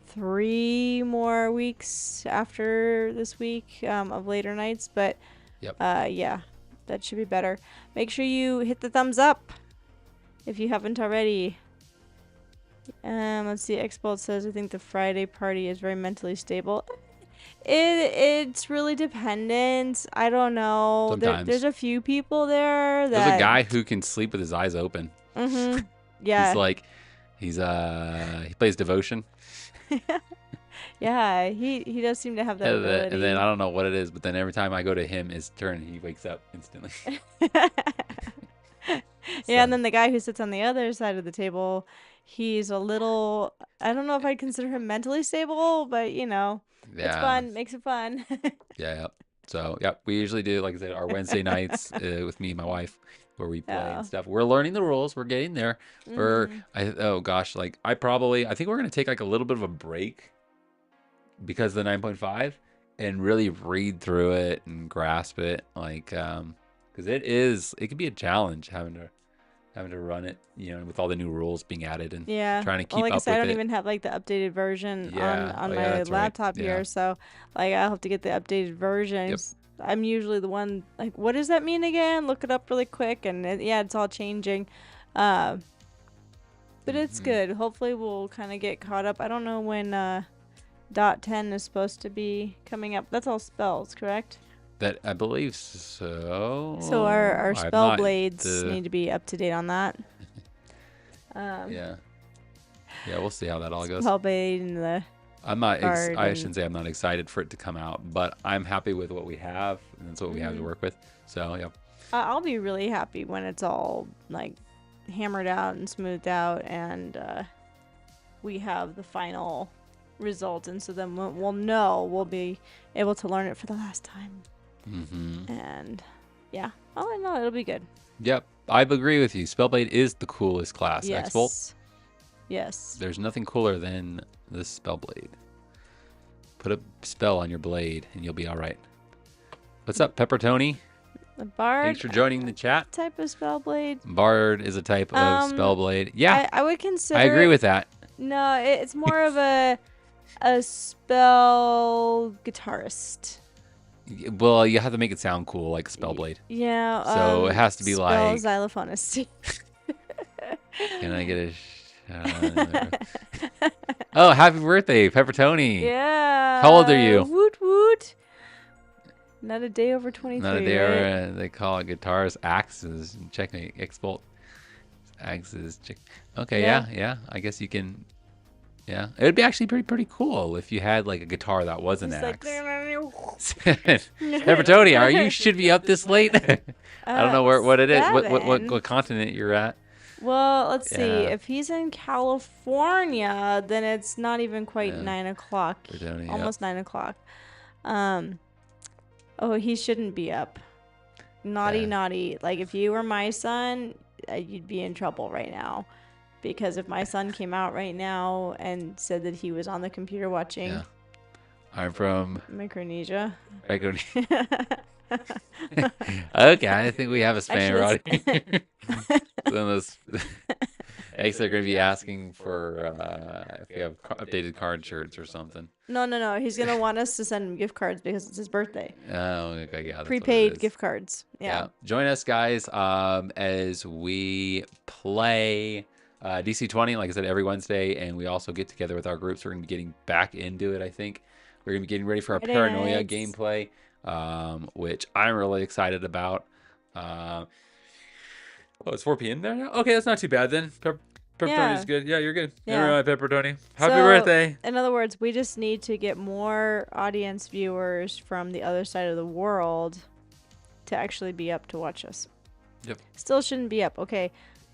3 more weeks after this week of later nights, but Yep. yeah, that should be better. Make sure you hit the thumbs up if you haven't already. Let's see. Xbolt says, I think the Friday party is very mentally stable. It's really dependent. I don't know. Sometimes. There's a few people there that... There's a guy who can sleep with his eyes open. Mm-hmm. Yeah. he plays Devotion. Yeah, he does seem to have that ability. And then I don't know what it is, but then every time I go to him, his turn, he wakes up instantly. Yeah, and then the guy who sits on the other side of the table, he's a little... I don't know if I'd consider him mentally stable, but it's fun. Makes it fun. Yeah. So, we usually do, like I said, our Wednesday nights with me and my wife, where we play and stuff. We're learning the rules. We're getting there. Mm-hmm. I think we're going to take like a little bit of a break because of the 9.5 and really read through it and grasp it. Like, because it can be a challenge having to run it, with all the new rules being added and trying to keep like up I said, with I don't it. even have like the updated version on my that's right. laptop here, so like I'll have to get the updated version. Yep. I'm usually the one like, what does that mean again? Look it up really quick, and it's all changing. But it's good. Hopefully we'll kind of get caught up. I don't know when .10 is supposed to be coming up. That's all spells, correct? That I believe so. So our spell blades need to be up to date on that. Yeah, we'll see how that all goes. Spell blade and the I'm not. card I and- shouldn't say I'm not excited for it to come out, but I'm happy with what we have, and that's what we have to work with. So yeah. I'll be really happy when it's all like hammered out and smoothed out, and we have the final result, and so then we'll know, we'll be able to learn it for the last time. Mm-hmm. And yeah, oh no, it'll be good. Yep, I agree with you. Spellblade is the coolest class. Yes. X-Bolt. Yes. There's nothing cooler than the Spellblade. Put a spell on your blade, and you'll be all right. What's up, Pepper Tony? The bard. Thanks for joining the chat. Type of spell blade. Bard is a type of Spellblade. Yeah, I would consider. I agree with that. No, it's more of a spell guitarist. Well, you have to make it sound cool, like Spellblade. Yeah. So it has to be spell like. xylophonist. Can I get a? Oh, happy birthday, Pepper Tony! Yeah. How old are you? Woot woot. Not a day over 23. Not a day right? over. They call it guitars, axes. Checking X-Bolt. Axes. Check. Okay, yeah. I guess you can. Yeah, it would be actually pretty cool if you had like a guitar that was an axe. Pepper Tony, you should be up this late. I don't know what it is. What continent you're at? Well, let's see. Yeah. If he's in California, then it's not even quite 9 o'clock. Tony, Almost 9 o'clock. Oh, he shouldn't be up. naughty, naughty. Like, if you were my son, you'd be in trouble right now. Because if my son came out right now and said that he was on the computer watching... Yeah. I'm from... Micronesia. Micronesia. Okay, I think we have a spammer audience. Then those... X are going to be asking for if we have updated card shirts or something. No. He's going to want us to send him gift cards because it's his birthday. Oh, okay, yeah. Prepaid gift cards. Yeah. Join us, guys, as we play DC20, like I said, every Wednesday. And we also get together with our groups. We're going to be getting back into it, I think. We're going to be getting ready for our Paranoia gameplay, which I'm really excited about. Oh, it's 4 p.m. there now? Okay, that's not too bad then. Pepperoni's good. Yeah, you're good. Yeah. Never mind, Pepperoni. Happy birthday. In other words, we just need to get more audience viewers from the other side of the world to actually be up to watch us. Yep. Still shouldn't be up. Okay.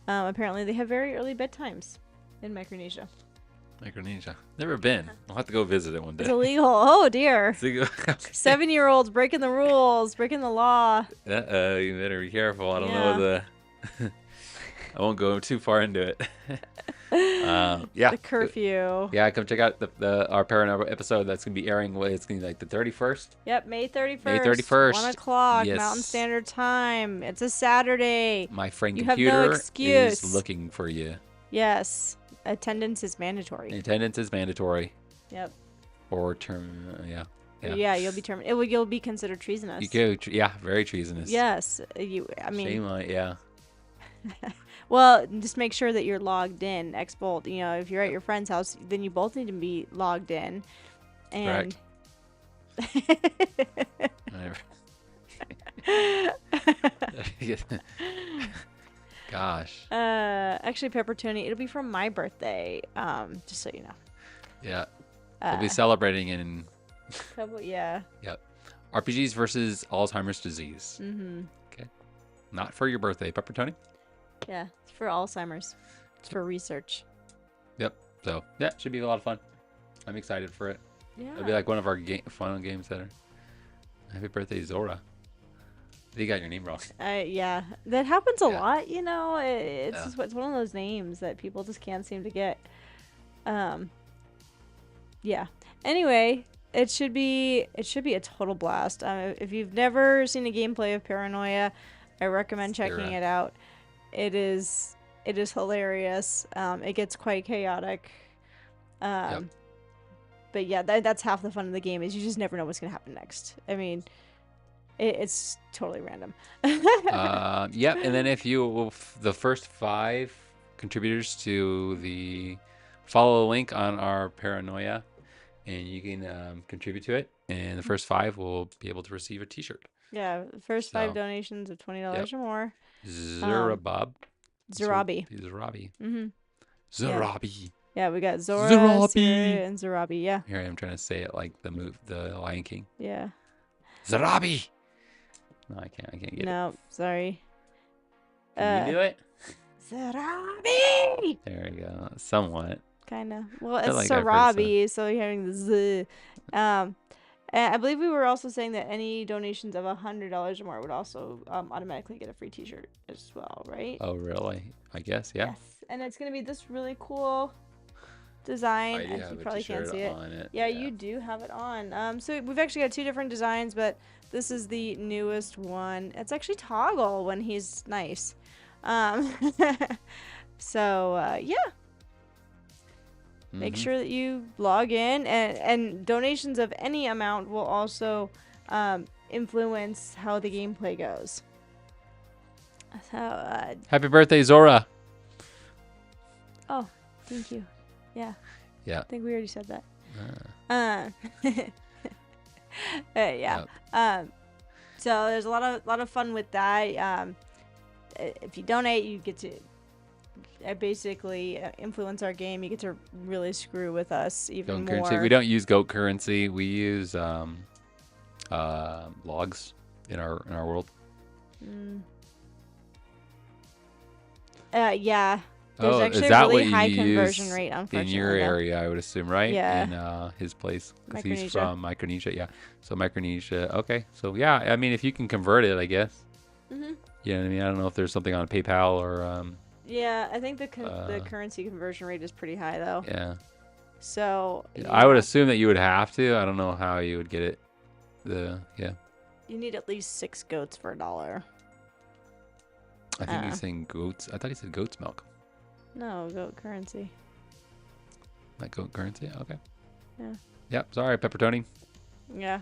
Apparently, they have very early bedtimes in Micronesia. Micronesia. Never been. I'll have to go visit it one day. It's illegal. Oh, dear. It's illegal. Okay. 7-year-olds breaking the rules, breaking the law. You better be careful. I don't know the... I won't go too far into it. Yeah. The curfew. Yeah, come check out our Paranormal episode. That's going to be airing. It's going to be like the 31st. Yep, May 31st. May 31st. 1 o'clock, yes. Mountain Standard Time. It's a Saturday. My friend you computer have no excuse. is looking for you. Yes. Attendance is mandatory. Attendance is mandatory. Yep. Or term, yeah. Yeah, you'll be terminated. You'll be considered treasonous. You go, yeah, very treasonous. Yes, I mean. Shame on, yeah. Well, just make sure that you're logged in. Xbolt. You know, if you're at your friend's house, then you both need to be logged in. And. Gosh. Actually, Pepper Tony, it'll be from my birthday. Just so you know. Yeah. We'll be celebrating in. Yeah. Yep. RPGs versus Alzheimer's disease. Mm-hmm. Okay. Not for your birthday, Pepper Tony. Yeah, it's for Alzheimer's. It's for research. Yep. So yeah, it should be a lot of fun. I'm excited for it. Yeah. It'll be like one of our fun games that are. Happy birthday, Zora. You got your name wrong. Yeah, that happens a lot. You know, it's just, it's one of those names that people just can't seem to get. Yeah. Anyway, it should be a total blast. If you've never seen a gameplay of Paranoia, I recommend checking it out. It is hilarious. It gets quite chaotic. But yeah, that's half the fun of the game is you just never know what's gonna happen next. I mean, it's totally random. Yep. And then if you the first 5 contributors to the follow the link on our Paranoia, and you can contribute to it, and the first 5 will be able to receive a T-shirt. Yeah, the first 5 donations of $20 or more. Zirabi. Mm-hmm. Zirabi. Yeah, we got Zora, Zira, and Zirabi. Yeah. Here I am trying to say it like the Lion King. Yeah. Zirabi. No, I can't get it. No, sorry. Can you do it? Zirabi. There we go. Somewhat. Kind of. Well, it's like Zirabi, so you're hearing the Z. I believe we were also saying that any donations of $100 or more would also automatically get a free T-shirt as well, right? Oh, really? I guess, yeah. Yes, and it's gonna be this really cool design. I do have you probably can't see it. on it. Yeah, you do have it on. So we've actually got 2 different designs, but this is the newest one. It's actually Toggle when he's nice. So yeah. Make sure that you log in, and donations of any amount will also influence how the gameplay goes. So, happy birthday, Zora. Oh, thank you. Yeah. Yeah. I think we already said that. Yep. Yeah. So there's a lot of fun with that. If you donate, you get to basically influence our game. You get to really screw with us even more. Currency. We don't use goat currency. We use logs in our world. Yeah. There's actually a really high conversion rate, unfortunately. In your area, I would assume, right? Yeah. In his place, because he's from Micronesia. Yeah. So Micronesia. Okay. So yeah, I mean, if you can convert it, I guess. Mm-hmm. You know what I mean? I don't know if there's something on PayPal or Yeah, I think the currency conversion rate is pretty high though. yeah. So I would assume that you would have to. I don't know how you would get it. Yeah. You need at least 6 goats for $1. I think he's saying goats. I thought he said goat's milk. No, goat currency. Not goat currency? Okay. Yeah. Yep. Sorry, Pepper Tony. Yeah.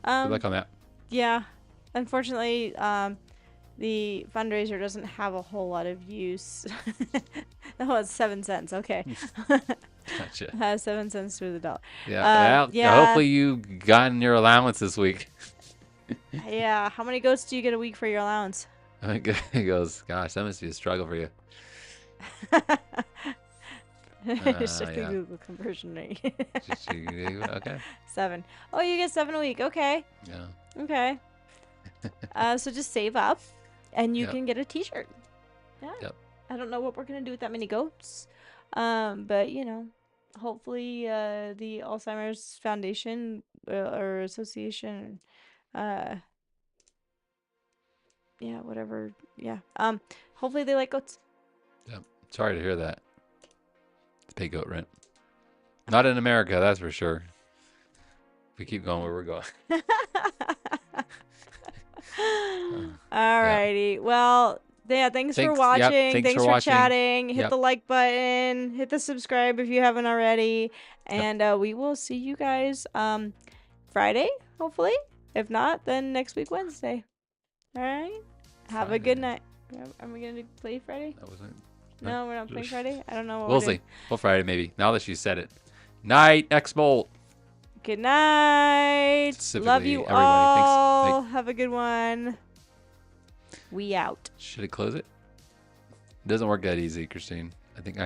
Good luck on that. Yeah. Unfortunately, the fundraiser doesn't have a whole lot of use. Oh, it's 7 cents. Okay. Gotcha. 7 cents to the dollar. Yeah. Yeah. Hopefully you gotten your allowance this week. Yeah. How many goats do you get a week for your allowance? He goes, gosh, that must be a struggle for you. Google conversion rate. Okay. 7. Oh, you get 7 a week. Okay. Yeah. Okay. So just save up, and you can get a T-shirt. Yeah. Yep. I don't know what we're gonna do with that many goats, but you know, hopefully the Alzheimer's Foundation or Association, yeah, whatever, yeah. Hopefully they like goats. Yep. Sorry to hear that. Pay goat rent. Not in America, that's for sure. If we keep going where we're going. Alrighty. Yeah. Well, yeah, thanks for watching. Yep, thanks for chatting. Hit the like button. Hit the subscribe if you haven't already. And we will see you guys Friday, hopefully. If not, then next week, Wednesday. All right? Have a good night. Are we going to play Friday? That wasn't... No, we're not playing Friday? I don't know what we'll see. Well, Friday, maybe. Now that she said it. Night, X-Bolt. Good night. Love you all. Thanks. Have a good one. We out. Should I close it? It doesn't work that easy, Christine. I think I